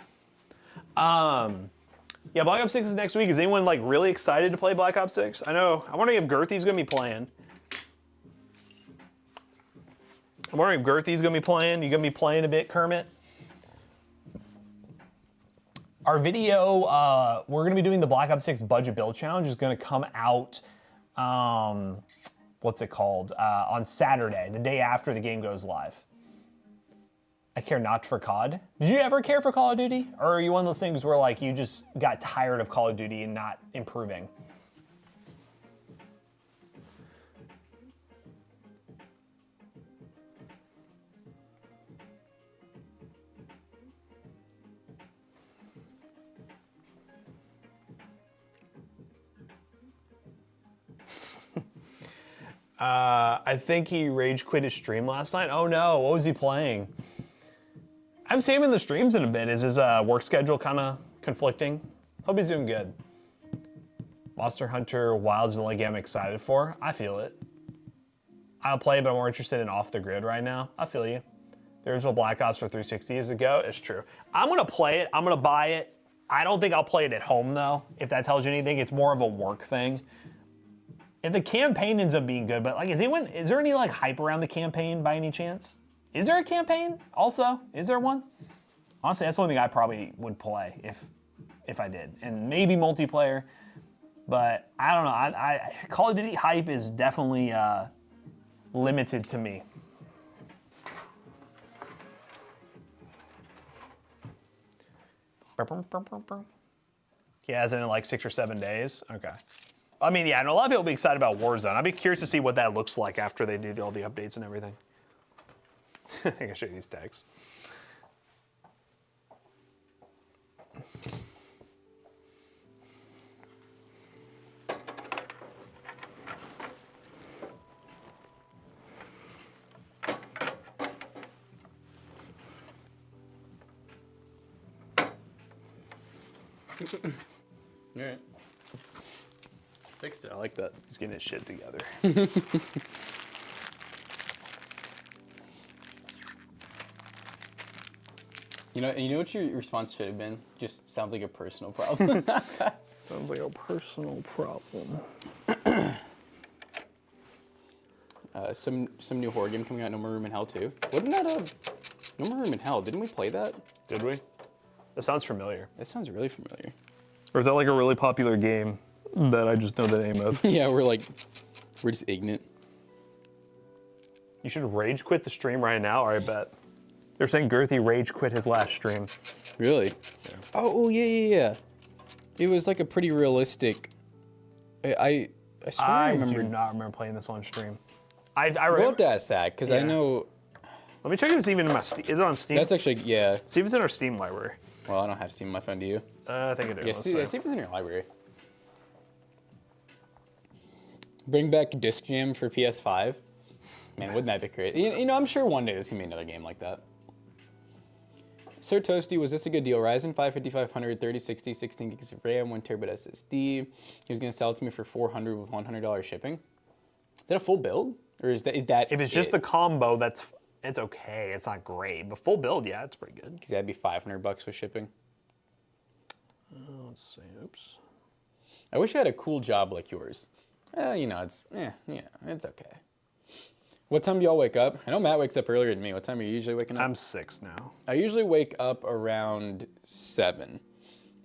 Yeah, Black Ops 6 is next week. Is anyone like really excited to play Black Ops 6? I know. I'm wondering if Girthy's gonna be playing. I'm wondering if Girthy's gonna be playing. You gonna be playing a bit, Kermit? Our video, we're gonna be doing the Black Ops 6 budget build challenge. Is gonna come out, what's it called? On Saturday, the day after the game goes live. I care not for COD. Did you ever care for Call of Duty? Or are you one of those things where like you just got tired of Call of Duty and not improving? I think he rage quit his stream last night. Oh no, what was he playing? I haven't seen him in the streams in a bit. Is his work schedule kind of conflicting? Hope he's doing good. Monster Hunter Wilds is the only game I'm excited for. I feel it. I'll play, but I'm more interested in Off the Grid right now. I feel you. The original Black Ops for 360 years ago. It's true. I'm gonna play it. I'm gonna buy it. I don't think I'll play it at home though. If that tells you anything, it's more of a work thing. If the campaign ends up being good, but like, is there any like hype around the campaign by any chance? Is there a campaign also? Is there one? Honestly, that's the only thing I probably would play if I did. And maybe multiplayer, but I don't know. Call of Duty hype is definitely limited to me. He has it in like 6 or 7 days. Okay. I mean, yeah, and a lot of people will be excited about Warzone. I'd be curious to see what that looks like after they do all the updates and everything. I can show you these tags. All right. Fixed it. I like that. He's getting his shit together. You know what your response should have been? Just sounds like a personal problem. Sounds like a personal problem. Some new horror game coming out, No More Room in Hell 2. Wasn't that No More Room in Hell? Didn't we play that? Did we? That sounds familiar. That sounds really familiar. Or is that like a really popular game that I just know the name of? Yeah, we're just ignorant. You should rage quit the stream right now, or I bet. They're saying Girthy rage quit his last stream. Really? Yeah. Oh, yeah. It was like a pretty realistic. I swear I remember. I do not remember playing this on stream. We'll have to ask that, because I know. Let me check if it's even in my Steam. Is it on Steam? That's actually, yeah. See if it's in our Steam library. Well, I don't have Steam on my phone, do you? I think it is. Yeah, see if it's in your library. Bring back Disc Jam for PS5. Man, wouldn't that be great? You know, I'm sure one day there's gonna be another game like that. Sir Toasty, was this a good deal? Ryzen 5 5500, 3060, 16 gigs of RAM, 1 terabyte SSD. He was gonna sell it to me for $400 with $100 shipping. Is that a full build? Or is that If it's just the combo, it's okay. It's not great, but full build, yeah, it's pretty good. Because that'd be $500 with shipping. Let's see. Oops. I wish I had a cool job like yours. You know, it's okay. What time do y'all wake up? I know Matt wakes up earlier than me. What time are you usually waking up? I'm 6 now. I usually wake up around 7.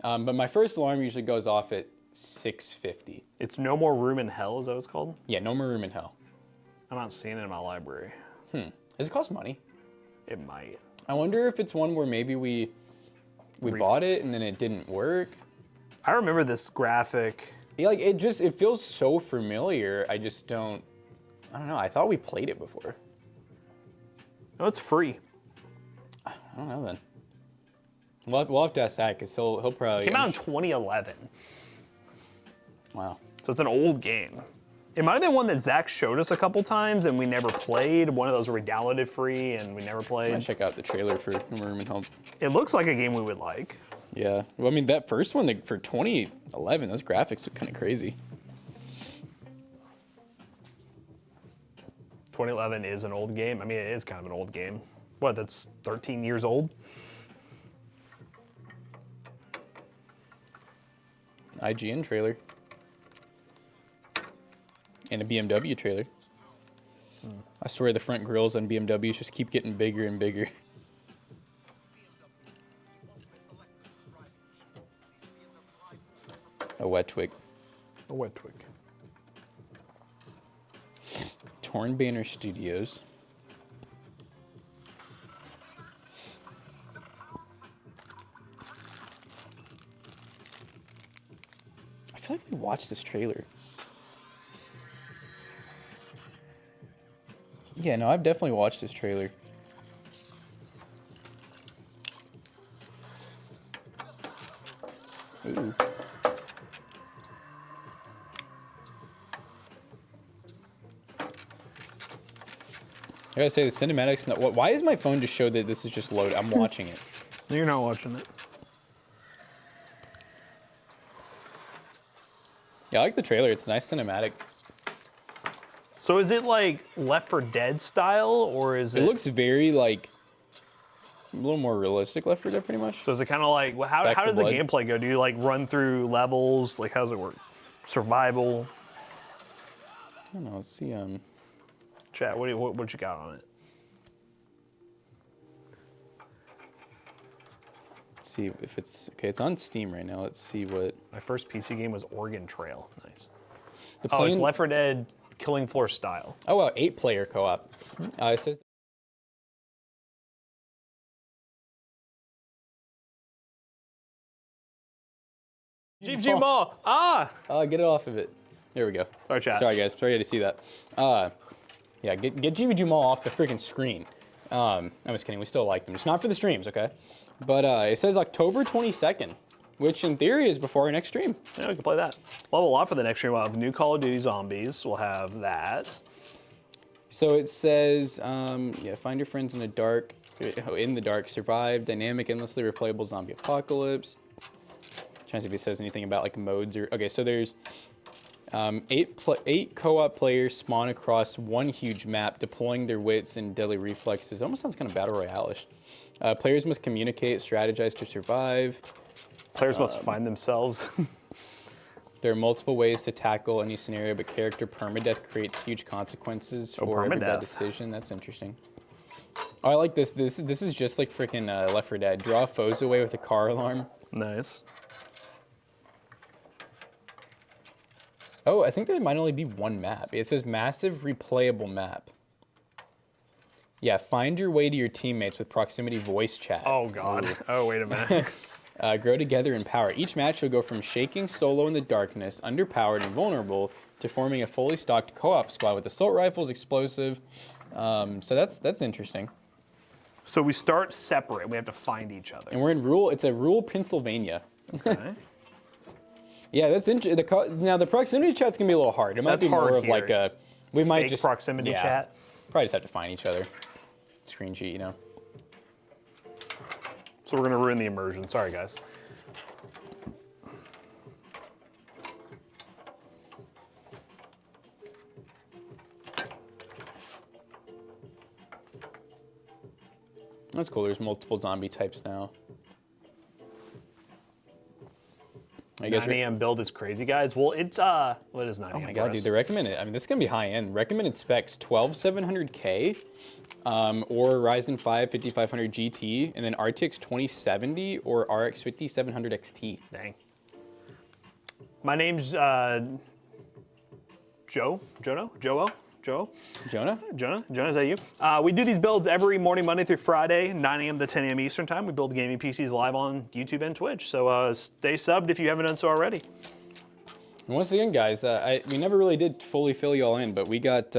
But my first alarm usually goes off at 6:50. It's No More Room in Hell, is that what it's called? Yeah, No More Room in Hell. I'm not seeing it in my library. Does it cost money? It might. I wonder if it's one where maybe we bought it and then it didn't work. I remember this graphic. Yeah, like it feels so familiar. I don't know. I thought we played it before. No, it's free. I don't know then. We'll have to ask Zach, because he'll probably... Came out in 2011. Wow. So it's an old game. It might have been one that Zach showed us a couple times and we never played. One of those where we downloaded free and we never played. I'll check out the trailer for Room and Home. It looks like a game we would like. Yeah. Well, I mean, that first one for 2011, those graphics are kind of crazy. 2011 is an old game. I mean, it is kind of an old game. What, that's 13 years old? IGN trailer. And a BMW trailer. I swear the front grills on BMWs just keep getting bigger and bigger. A wet twig. A wet twig. Torn Banner Studios. I feel like we watched this trailer. Yeah, no, I've definitely watched this trailer. Ooh. I gotta say, the cinematics, why is my phone just show that this is just loaded? I'm watching it. No, you're not watching it. Yeah, I like the trailer. It's nice cinematic. So is it like Left 4 Dead style, or is it? It looks very like a little more realistic Left 4 Dead, pretty much. So is it kind of like, how Back does 4 the Blood. gameplay go? Do you like run through levels? Like, how does it work? Survival? I don't know. Let's see. Chat, what you got on it? See if it's okay. It's on Steam right now. Let's see what. My first PC game was Oregon Trail. Nice. The Oh, it's plane- Left 4 Dead Killing Floor style. Oh wow, 8-player co-op. It says. Chief G Mall. Ah! Get it off of it. There we go. Sorry, chat. Sorry, guys. Sorry to see that. Yeah, get Jimmy Jamal off the freaking screen. I'm just kidding. We still like them. It's not for the streams, okay? But it says October 22nd, which in theory is before our next stream. Yeah, we can play that. We'll have a lot for the next stream. We'll have new Call of Duty Zombies. We'll have that. So it says, yeah, find your friends in the dark, survive, dynamic, endlessly replayable zombie apocalypse. Trying to see if it says anything about like modes or, okay, so there's 8 co-op players spawn across one huge map, deploying their wits and deadly reflexes. It almost sounds kind of battle royale-ish. Players must communicate, strategize to survive. Players must find themselves. There are multiple ways to tackle any scenario, but character permadeath creates huge consequences for every bad permadeath. decision. That's interesting. Oh, I like this. This is just like freaking Left 4 Dead. Draw foes away with a car alarm. Nice. Oh, I think there might only be one map. It says massive replayable map. Yeah, find your way to your teammates with proximity voice chat. Oh, God. Ooh. Oh, wait a minute. Grow together in power. Each match will go from shaking solo in the darkness, underpowered and vulnerable, to forming a fully stocked co-op squad with assault rifles, explosive. So that's interesting. So we start separate. We have to find each other. And we're in it's a rural Pennsylvania. Okay. Yeah, that's interesting. Now the proximity chat's gonna be a little hard. It might That's be more hard of like here. we might Fake just proximity chat. Probably just have to find each other. Screen sheet, you know. So we're going to ruin the immersion. Sorry, guys. That's cool. There's multiple zombie types now. I guess 9 a.m. build is crazy, guys. Well, it's, what is 9 a.m. Oh my god, dude, the recommended, I mean, this is gonna be high end. Recommended specs, 12700K, or Ryzen 5 5500 GT, and then RTX 2070 or RX 5700 XT. Dang. My name's Joe? Jonah? Jonah, is that you? We do these builds every morning, Monday through Friday, 9 a.m. to 10 a.m. Eastern time. We build gaming PCs live on YouTube and Twitch. So stay subbed if you haven't done so already. And once again, guys, we never really did fully fill y'all in, but we got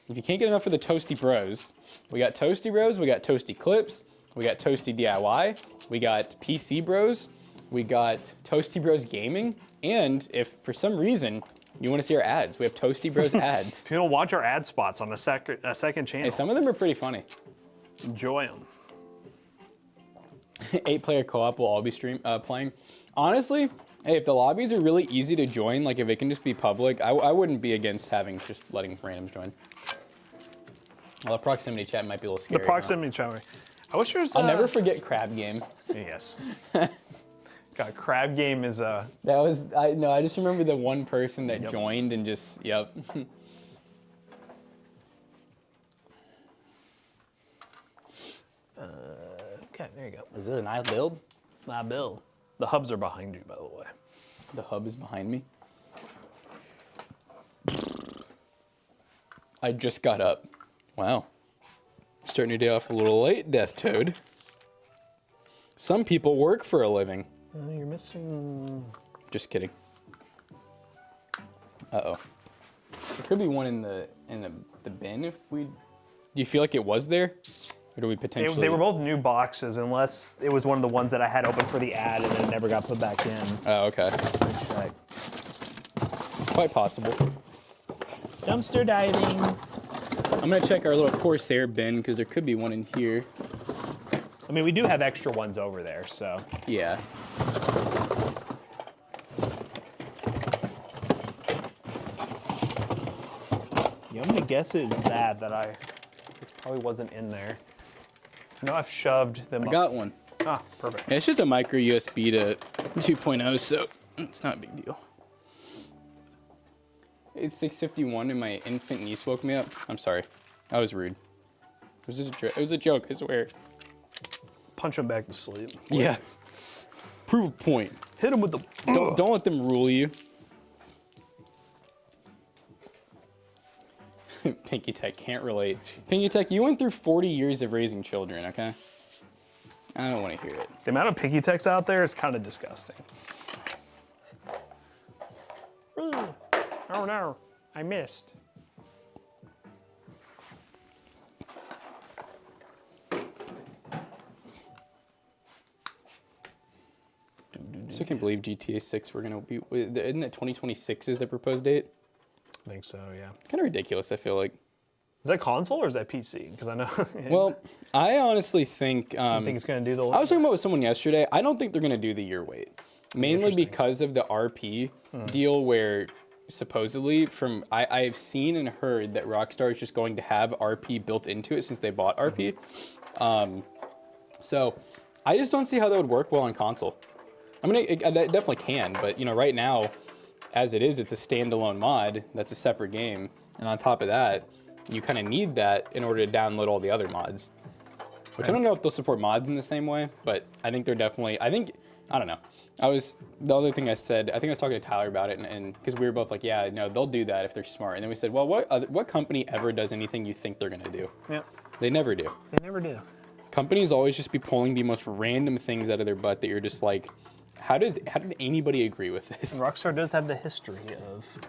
If you can't get enough of the Toasty Bros, we got Toasty Bros, we got Toasty Clips, we got Toasty DIY, we got PC Bros, we got Toasty Bros Gaming, and if for some reason you want to see our ads, we have Toasty Bros ads. If you want to watch our ad spots on a second channel. Hey, some of them are pretty funny. Enjoy them. 8-player co-op will all be playing. Honestly, hey, if the lobbies are really easy to join, like if it can just be public, I wouldn't be against just letting randoms join. Well, the proximity chat might be a little scary. The proximity chat. I wish there's. I'll never forget Crab Game. Yes. God, Crab Game is a. That was I just remember the one person that joined and just yep. Okay, there you go. Is it an I build? My bill. The hubs are behind you, by the way. The hub is behind me. I just got up. Wow. Starting your day off a little late, Death Toad. Some people work for a living. You're missing. Just kidding. Uh-oh. There could be one in the bin if we. Do you feel like it was there? Or do we potentially? They were both new boxes, unless it was one of the ones that I had open for the ad and it never got put back in. Oh, okay. Check. Quite possible. Dumpster diving. I'm gonna check our little Corsair bin because there could be one in here. I mean, we do have extra ones over there, so. Yeah. The only guess is that it probably wasn't in there. I know I've shoved them I got one. Ah, perfect. Yeah, it's just a micro USB to 2.0, so it's not a big deal. It's 6:51 and my infant niece woke me up. I'm sorry. I was rude. It was a joke, I swear. Punch him back to sleep. Yeah. Prove a point. Hit him with the. Don't let them rule you. Pinky Tech can't relate. Pinky Tech, you went through 40 years of raising children, okay? I don't want to hear it. The amount of Pinky Techs out there is kind of disgusting. Oh no, I missed. So I can't believe GTA 6 we're gonna be. Isn't it 2026 is the proposed date? I think so, yeah. Kind of ridiculous, I feel like. Is that console or is that PC? Because I know. Well, I honestly think. I think it's going to do the. I was talking about with someone yesterday. I don't think they're going to do the year wait, mainly because of the RP deal, where supposedly I've seen and heard that Rockstar is just going to have RP built into it since they bought RP. So I just don't see how that would work well on console. I mean, it definitely can, but right now, as it is, it's a standalone mod that's a separate game, and on top of that, you kind of need that in order to download all the other mods. Which I don't know if they'll support mods in the same way, but I think they're definitely. I don't know. The other thing I said, I think I was talking to Tyler about it, and because we were both like, yeah, no, they'll do that if they're smart. And then we said, well, what company ever does anything you think they're gonna do? Yeah. They never do. They never do. Companies always just be pulling the most random things out of their butt that you're just like, how did anybody agree with this? And Rockstar does have the history of.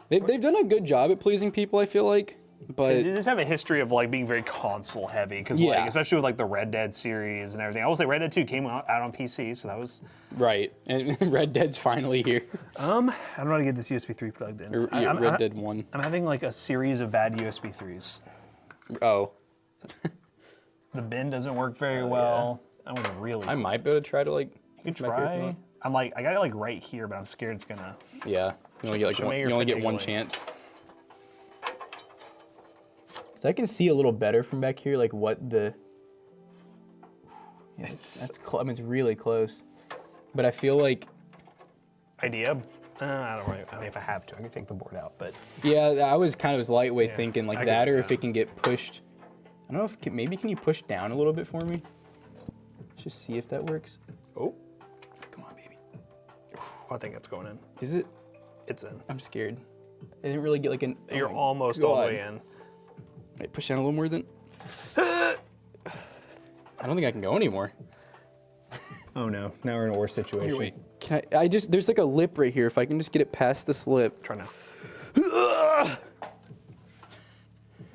They've done a good job at pleasing people, I feel like, but They just have a history of being very console heavy, because especially with the Red Dead series and everything. I will say Red Dead 2 came out on PC, so that was right. And Red Dead's finally here. I don't know how to get this USB 3 plugged in. Red Dead 1. I'm having a series of bad USB 3s. Oh. The bin doesn't work very well. That was really. I might be able to try to You could try. I got it right here, but I'm scared it's gonna. Yeah. You only get one chance. So I can see a little better from back here, what the. Yeah, that's I mean, it's really close, but I feel like. Idea. I don't really. I mean, if I have to, I can take the board out, but. Yeah, I was kind of lightweight thinking that, or if that. it can get pushed. I don't know if maybe can you push down a little bit for me? Let's just see if that works. Oh. Come on, baby. I think it's going in. Is it? It's in. I'm scared. I didn't really get an. You're almost all the way in. Wait, push down a little more then. I don't think I can go anymore. Oh no! Now we're in a worse situation. Here, wait. Can I just? There's a lip right here. If I can just get it past this lip. Try now.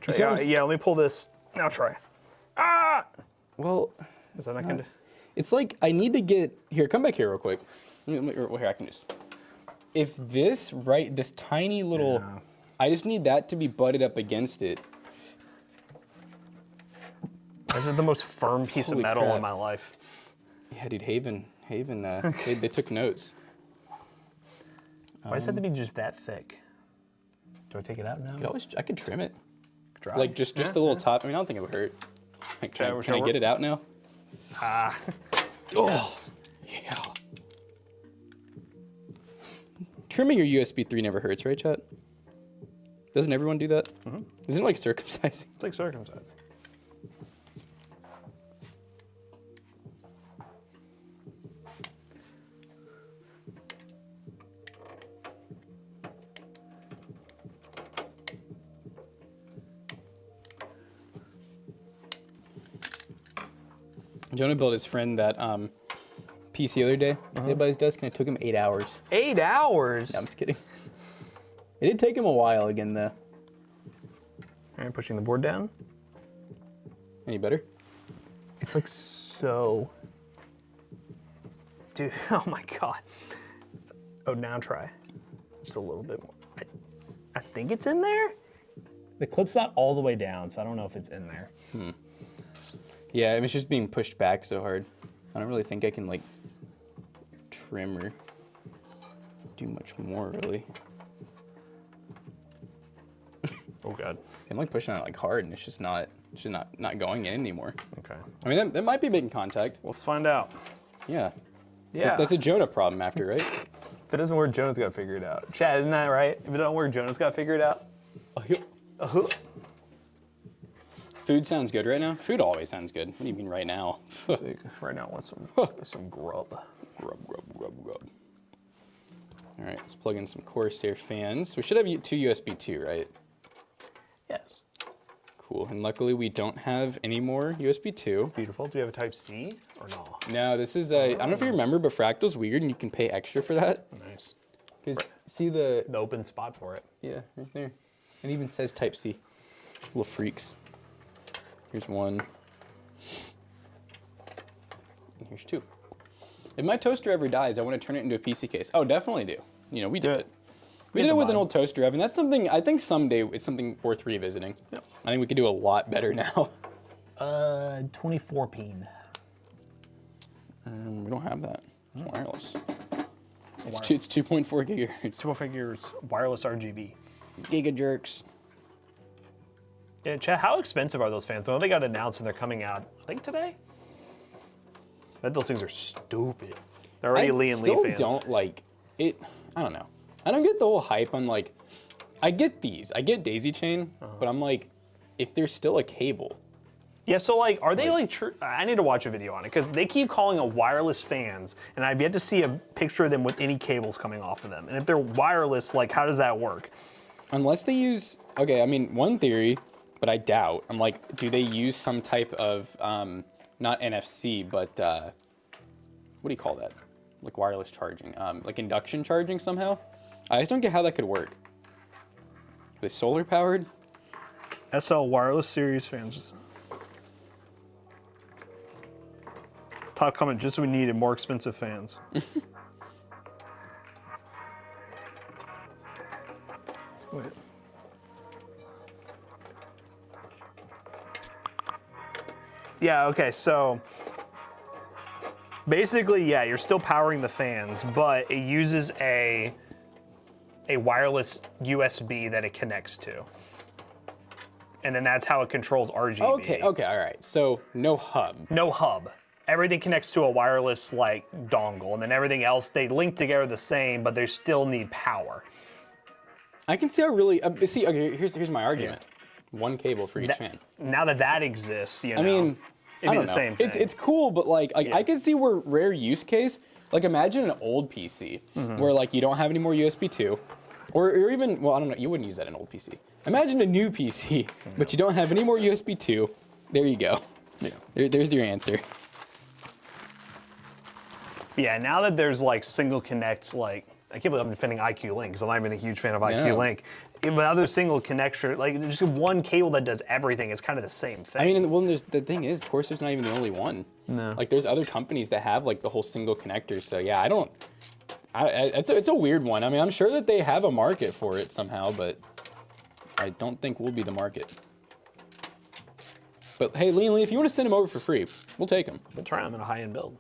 Yeah, let me pull this. Now try. Ah! Well, Is that not gonna? it's like I need to get here. Come back here real quick. Here, I can just. If this tiny little, Yeah. I just need that to be butted up against it. This is the most firm piece Holy of metal crap. in my life. Yeah, dude, Haven, they took notes. Why does it have to be just that thick? Do I take it out now? I could trim it, Dry? like just the little top. I mean, I don't think it would hurt. Like, can I get it out now? Ah. Oh, Yes. yeah. Trimming your USB 3 never hurts, right, chat? Doesn't everyone do that? Isn't it like circumcising? It's like circumcising. Jonah built his friend that PC the other day. Did by his desk, and it took him 8 hours. 8 hours? Yeah, I'm just kidding. It did take him a while again, though. All right, pushing the board down. Any better? It's like so. Dude, oh my God. Oh, now try. Just a little bit more. I think it's in there. The clip's not all the way down, so I don't know if it's in there. Yeah, it's just being pushed back so hard. I don't really think I can like trim or do much more, really. Oh God. I'm like pushing on it like hard, and it's just not going in anymore. Okay. I mean, that might be making contact. Let's find out. Yeah. Yeah. That's a Jonah problem after, right? If it doesn't work, Jonah's got to figure it out. Chad, isn't that right? If it don't work, Jonah's got to figure it out. Food sounds good right now? Food always sounds good. What do you mean right now? Right now, I want some grub. Rub. All right, let's plug in some Corsair fans. We should have two USB 2, right? Yes. Cool, and luckily we don't have any more USB 2. Beautiful. Do we have a Type C or no? No, this is I don't know if you remember, but Fractal's weird and you can pay extra for that. Nice. Because see the open spot for it. Yeah, right there. It even says Type C. Little freaks. Here's one. And here's two. If my toaster ever dies, I want to turn it into a PC case. Oh, definitely do. You know, we did it. We did it with an old toaster oven. That's something, I think someday it's something worth revisiting. Yep. I think we could do a lot better now. 24 pin. We don't have that. It's wireless. It's 2.4 gigahertz. 2.4 gigahertz wireless RGB. Giga jerks. Yeah, Chad, how expensive are those fans? I know they got announced and they're coming out, I think today? I bet those things are stupid. They're already Lee and Lee fans. I still don't like it. I don't know. I don't get the whole hype on like, I get these. I get daisy chain, but I'm like, if there's still a cable. Yeah, so like, are they like true? I need to watch a video on it because they keep calling it wireless fans, and I've yet to see a picture of them with any cables coming off of them. And if they're wireless, like, how does that work? Unless they use, okay, I mean, one theory, but I doubt. I'm like, do they use some type of, not NFC, but what do you call that? Like wireless charging, like induction charging somehow? I just don't get how that could work. Are they solar powered? SL wireless series fans. Top comment, just we needed more expensive fans. Wait. Yeah, okay, so basically, yeah, you're still powering the fans, but it uses a wireless USB that it connects to. And then that's how it controls RGB. Okay, all right. So no hub. No hub. Everything connects to a wireless like dongle, and then everything else, they link together the same, but they still need power. I can see how really, see, okay, here's my argument. Yeah. One cable for each fan. Now that exists, you know. I mean, it'd be the same thing. It's cool, but like Yeah. I can see where rare use case, like imagine an old PC where like you don't have any more USB 2, or even, well, I don't know, you wouldn't use that in an old PC. Imagine a new PC, but you don't have any more USB 2. There you go. Yeah. There's your answer. Yeah, now that there's like single connect, like I can't believe I'm defending IQ Link because I'm not even a huge fan of IQ Link. But other single connection, like just one cable that does everything is kind of the same thing. I mean, well, the thing is, Corsair's not even the only one. No. Like, there's other companies that have like the whole single connector. So yeah, it's a weird one. I mean, I'm sure that they have a market for it somehow, but I don't think we'll be the market. But hey, Lean Lee, if you want to send them over for free, we'll take them. We'll try them in a high-end build.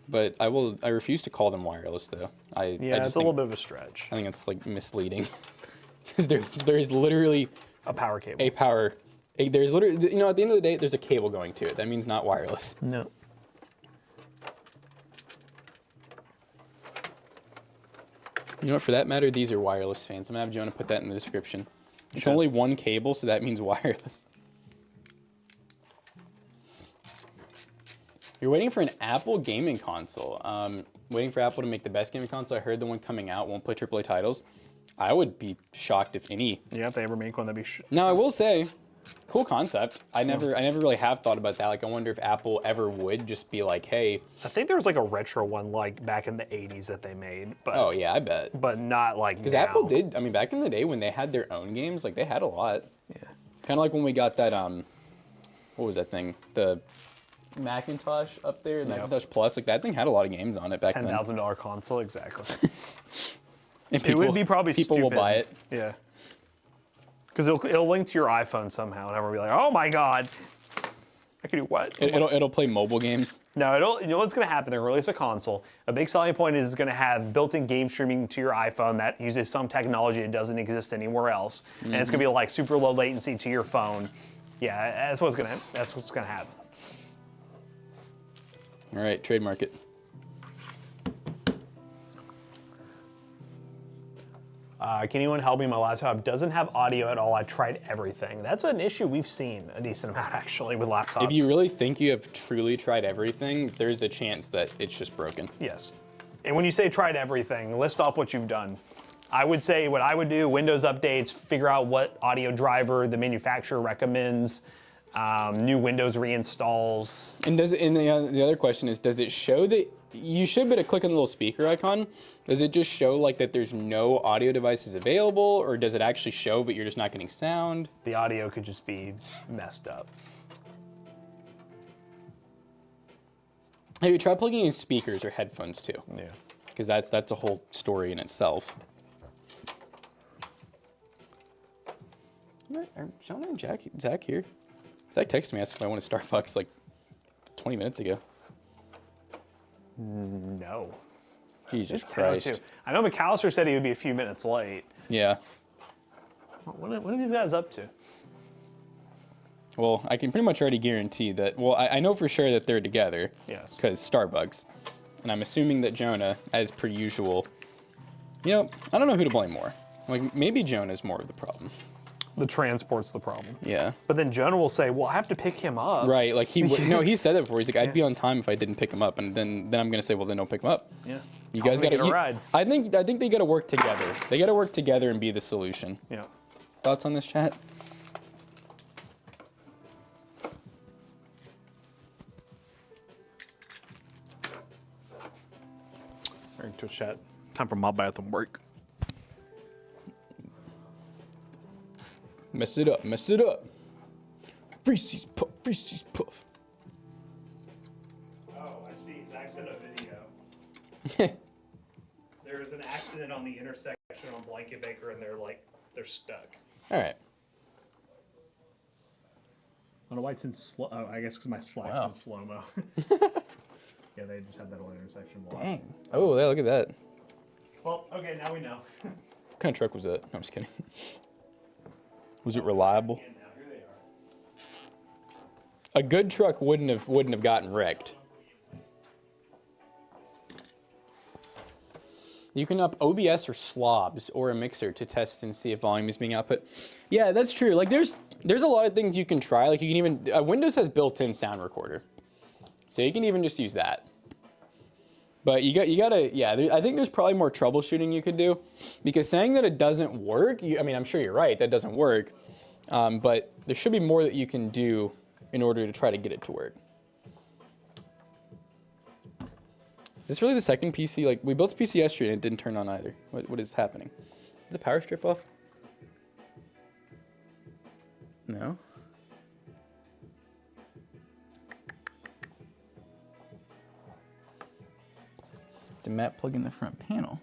But I refuse to call them wireless though. It's a little bit of a stretch. I think it's like misleading. Because there is literally a power cable. There's literally, you know, at the end of the day, there's a cable going to it. That means not wireless. No. You know what, for that matter, these are wireless fans. I'm gonna have Jonah put that in the description. It's only one cable, so that means wireless. You're waiting for an Apple gaming console. Waiting for Apple to make the best gaming console. I heard the one coming out won't play AAA titles. I would be shocked if any. Yeah, if they ever make one, that'd be. Now I will say, cool concept. I never really have thought about that. Like, I wonder if Apple ever would just be like, hey. I think there was like a retro one like back in the '80s that they made. But, oh yeah, I bet. But not like because Apple did. I mean, back in the day when they had their own games, like they had a lot. Yeah. Kind of like when we got that what was that thing? The Macintosh up there, Macintosh Plus. Like that thing had a lot of games on it back then. $10,000 console, exactly. And people, it would be probably people stupid. will buy it. Yeah. Because it'll link to your iPhone somehow, and everyone will be like, "Oh my God, I can do what?" It'll play mobile games. No, you know what's going to happen? They're going to release a console. A big selling point is it's going to have built-in game streaming to your iPhone that uses some technology that doesn't exist anywhere else, and it's going to be like super low latency to your phone. Yeah, that's what's going to happen. All right, trademark it. Can anyone help me? My laptop doesn't have audio at all. I tried everything. That's an issue we've seen a decent amount actually with laptops. If you really think you have truly tried everything, there's a chance that it's just broken. Yes. And when you say tried everything, list off what you've done. I would say what I would do, Windows updates, figure out what audio driver the manufacturer recommends, new Windows reinstalls. And the other question is, does it show that you should be able to click on the little speaker icon? Does it just show like that there's no audio devices available, or does it actually show but you're just not getting sound? The audio could just be messed up. Have you tried plugging in speakers or headphones too? Yeah. Because that's a whole story in itself. Are Jonah and Zach here? Zach texted me, asked if I went to Starbucks like 20 minutes ago. No. Jesus Christ. I know McAllister said he would be a few minutes late. Yeah. What are these guys up to? Well, I can pretty much already guarantee that, well, I know for sure that they're together. Yes. Because Starbucks. And I'm assuming that Jonah, as per usual, you know, I don't know who to blame more. Like, maybe Jonah's more of the problem. The transport's the problem. Yeah. But then Jonah will say, well, I have to pick him up. Right, like he said that before. He's like, I'd be on time if I didn't pick him up. And then I'm gonna say, well, then don't pick him up. Yeah. You guys gotta ride. I think they gotta work together. They gotta work together and be the solution. Yeah. Thoughts on this, chat? Sorry, to chat. Time for my bathroom break. Mess it up, mess it up. Reese's Puff, Reese's Puff. Oh, I see. Zach sent a video. There is an accident on the intersection on Blanket Baker, and they're stuck. All right. I don't know why it's in slow. Oh, I guess because my Slack's in slow-mo. Yeah, they just had that whole intersection blocked. Dang. Oh, yeah, look at that. Well, okay, now we know. What kind of truck was that? No, I'm just kidding. Was it reliable? And now here they are. A good truck wouldn't have gotten wrecked. You can up OBS or slobs or a mixer to test and see if volume is being output. Yeah, that's true. Like there's a lot of things you can try. Like you can even Windows has built-in sound recorder, so you can even just use that. But you gotta I think there's probably more troubleshooting you could do, because saying that it doesn't work, I mean I'm sure you're right, that doesn't work, but there should be more that you can do in order to try to get it to work. this really the second PC? Like, we built a PC yesterday and it didn't turn on either. What is happening? Is the power strip off? No? Did Matt plug in the front panel?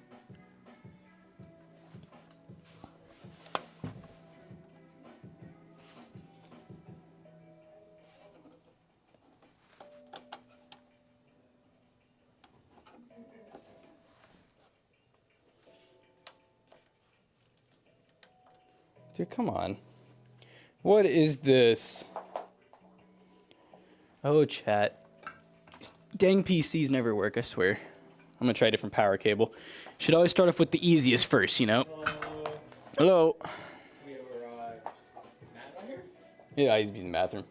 Dude, come on. What is this? Oh, chat. These dang PCs never work, I swear. I'm gonna try a different power cable. Should always start off with the easiest first, you know? Hello. We have Matt on here? Yeah, he's in the bathroom.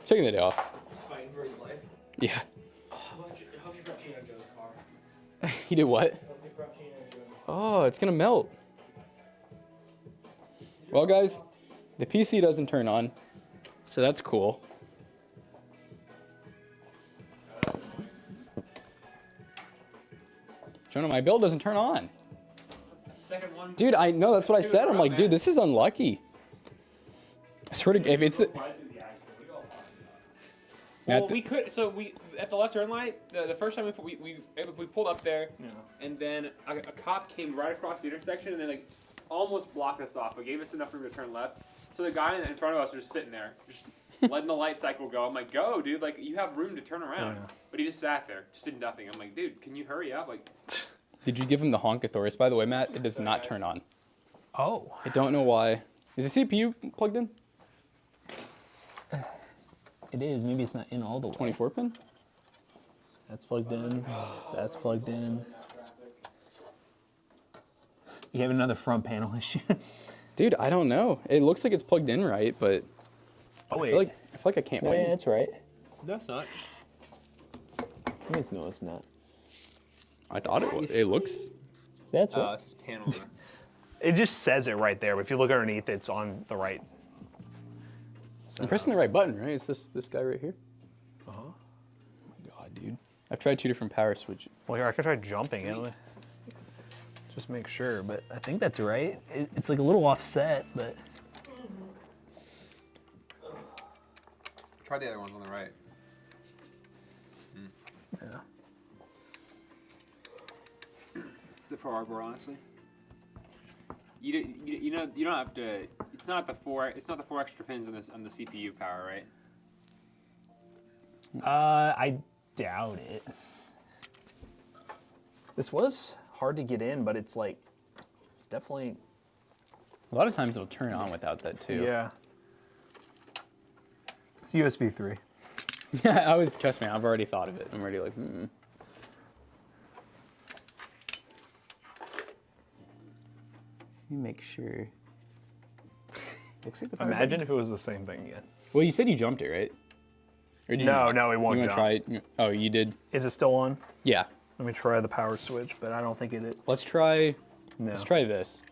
Taking the day off. He's fighting for his life. Yeah. Help me Frappuccino Joe's car. He did what? Help me Frappuccino Joe's. Oh, it's gonna melt. Well, guys, the PC doesn't turn on, so that's cool. Jonah, my build doesn't turn on. That's the second one. Dude, I know, that's what I Two in said. a I'm row, like, man. dude, this is unlucky. I swear to God, if it's the... Well, Matt, we could. So we at the left turn light. The first time we pulled up there, and then a cop came right across the intersection and then like almost blocked us off, but gave us enough room to turn left. So the guy in front of us was just sitting there, just letting the light cycle go. I'm like, go, dude! Like you have room to turn around. But he just sat there, just did nothing. I'm like, dude, can you hurry up? Like, Did you give him the Honkathorus? By the way, Matt, it does not turn on. Oh. I don't know why. Is the CPU plugged in? It is. Maybe it's not in all the way. 24 pin? That's plugged in. That's plugged in. You have another front panel issue. Dude, I don't know. It looks like it's plugged in right, but Oh, wait. I feel like I can't yeah, wait. that's right. that's not. No, it's not. I thought it was. It looks... That's Oh, right. it's his panel. It just says it right there, but if you look underneath, it's on the right. I'm pressing the right button, right? It's this guy right here? Uh-huh. Oh my God, dude. I've tried 2 different power switches. Well, here, I could try jumping it. Just make sure, but I think that's right. It's like a little offset, but... Try the other ones on the right. Yeah. It's the Pro Arbor, honestly. You don't have to. It's not the four. It's not the 4 extra pins on the CPU power, right? I doubt it. This was hard to get in, but it's like, it's definitely... A lot of times it'll turn on without that too. Yeah. It's USB 3. Yeah, trust me, I've already thought of it. I'm already like, Let me make sure. Looks like the power Imagine button. if it was the same thing again. Well, you said you jumped it, right? Or did you No, not? no, it won't You jump. want to try it? Oh, you did? Is it still on? Yeah. Let me try the power switch, but I don't think it is. Let's try No. Let's try this.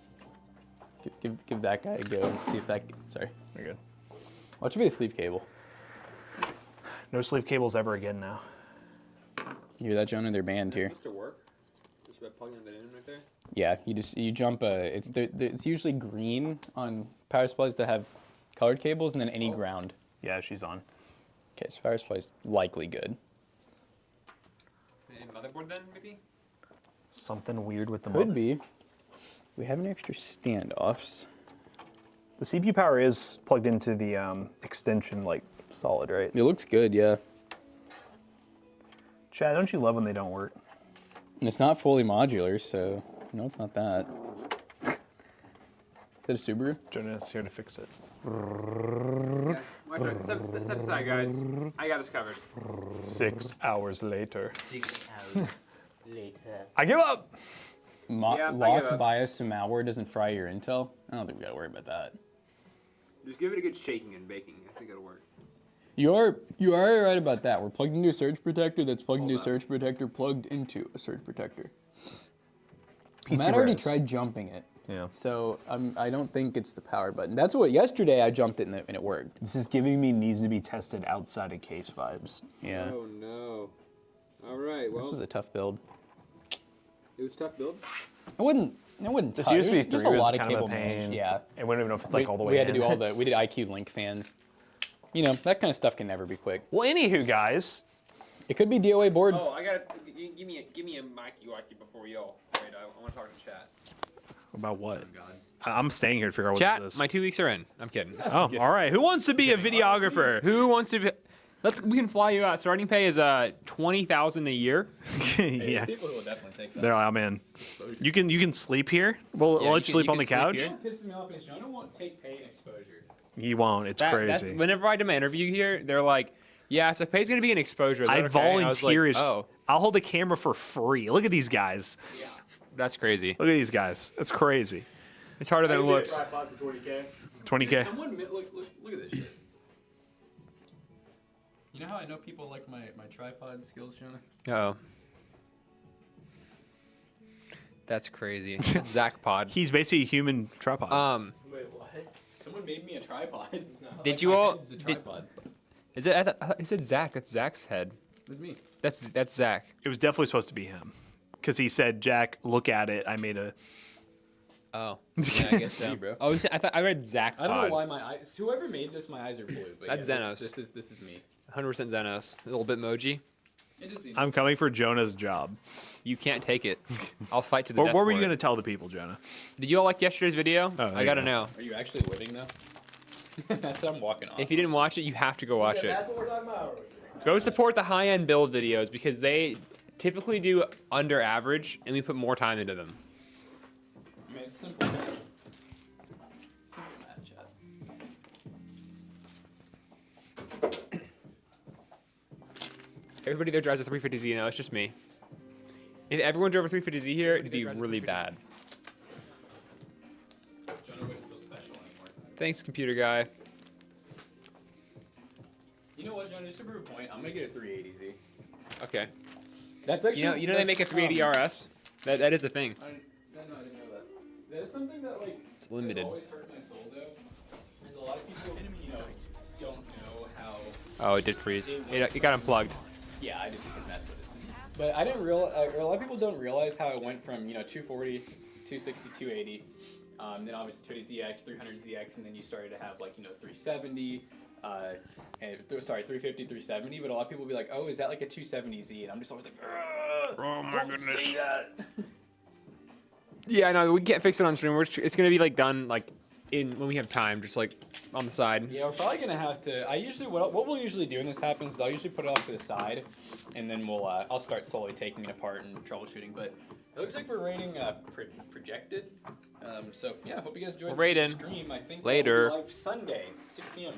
Give that guy a go and see if that... Sorry. You're good. Watch me the sleeve cable. No sleeve cables ever again now. You hear that, Jonah? They're banned here. Supposed to work. Just by plugging that in right there. Yeah, you jump it's usually green on power supplies that have colored cables and then any ground. Yeah, she's on. Okay, so power supply's likely good. And motherboard then maybe. Something weird with the Could mother. be. We have any extra standoffs? The CPU power is plugged into the extension, like, solid, right? It looks good, yeah. Chad, don't you love when they don't work? And it's not fully modular, so no, it's not that. Is that a Subaru? Jonah's here to fix it. Yeah. Step aside, guys. I got this covered. 6 hours later. 6 hours later. I give up! Yeah, I give Lock up. bias and malware doesn't fry your Intel? I don't think we gotta worry about that. Just give it a good shaking and baking. I think it'll work. You are right about that. We're plugged into a surge protector that's plugged into a Hold surge protector plugged into a surge protector. PC Matt already res. tried jumping it. Yeah. So I don't think it's the power button. That's what, yesterday I jumped it and it worked. This is giving me needs to be tested outside of case vibes. Yeah. Oh no. All right. right. Well, This was a tough build. it was a tough build. I wouldn't. This touch. USB There's 3 a was lot of kind of cable a pain. managed. Yeah. And we don't even know if it's like all the way We had in. to do all the. We did IQ link fans. You know, that kind of stuff can never be quick. Well, anywho, guys. It could be DOA board. Oh, I got to give me a mic before we yell. Wait, I want to talk to chat. About what? Oh, God. I'm staying here to figure out what Chat, this is. my 2 weeks are in. I'm kidding. Oh, all right. Who wants to be a videographer? Who wants to be? We can fly you out. Starting pay is $20,000 a year. Yeah. People will definitely take that. There, I'm in. You can sleep here. We'll Yeah, let you sleep on the couch. here. What pisses me off is Jonah won't take pay and exposure. He won't. It's crazy. Whenever I do my interview here, they're like, "Yeah, so pay's gonna be an exposure." Is that I okay? volunteer. And I was like, oh, I'll hold the camera for free. Look at these guys. that's crazy. Look at these guys. That's crazy. It's harder than it looks. 20K. Someone look at this shit. You know how I know people like my tripod skills, Jonah? Oh. That's crazy. Zach Pod. He's basically a human tripod. Wait, what? Someone made me a tripod. Did you all- It's a did- tripod. Is it? It said Zach. That's Zach's head. It's me. That's Zach. It was definitely supposed to be him. Because he said, Jack, look at it. I made a... Oh. Yeah, I guess so. Me, bro. Oh, I thought I read Zach. I don't Pod. know why my eyes. Whoever made this, my eyes are blue. But That's yeah, Xenos. This is me. 100% Xenos. A little bit emoji. It is. I'm coming for Jonah's job. You can't take it. I'll fight to the What death were for you it. going to tell the people, Jonah? Did you all like yesterday's video? Oh, there I you gotta go. know. Are you actually winning though? That's how I'm walking off. If you didn't watch it, you have to go watch it. That's what we're talking about. Go support the high-end build videos because they typically do under average, and we put more time into them. I mean, it's simple. Simple math, chat. Everybody there drives a 350Z now. It's just me. If everyone drove a 350Z here, it'd be really bad. Jonah wouldn't feel special anymore. Thanks, computer guy. You know what, Jonah? Just to prove a point, I'm gonna get a 380Z. Okay. That's actually. You know they make a 380 RS. That is a thing. I didn't know that. That is something that like. It's limited. Has always hurt my soul though. There's a lot of people, you know, don't know how. Oh, it did freeze. It got unplugged. Yeah, I just couldn't mess with it. But I didn't realize. A lot of people don't realize how it went from 240, 260, 280. Then obviously 280ZX, 300ZX, and then you started to have 370. And 350, 370, but a lot of people will be like, "Oh, is that like a 270Z?" And I'm just always like, "Oh my goodness!" Say that. Yeah, no, we can't fix it on stream. It's gonna be done when we have time, just on the side. Yeah, we're probably gonna have to. I usually what we'll usually do when this happens is I'll usually put it off to the side, and then I'll start slowly taking it apart and troubleshooting. But it looks like we're rating projected. So yeah, hope you guys enjoyed We're the rating. stream. I think Later. Live Sunday, 6 p.m.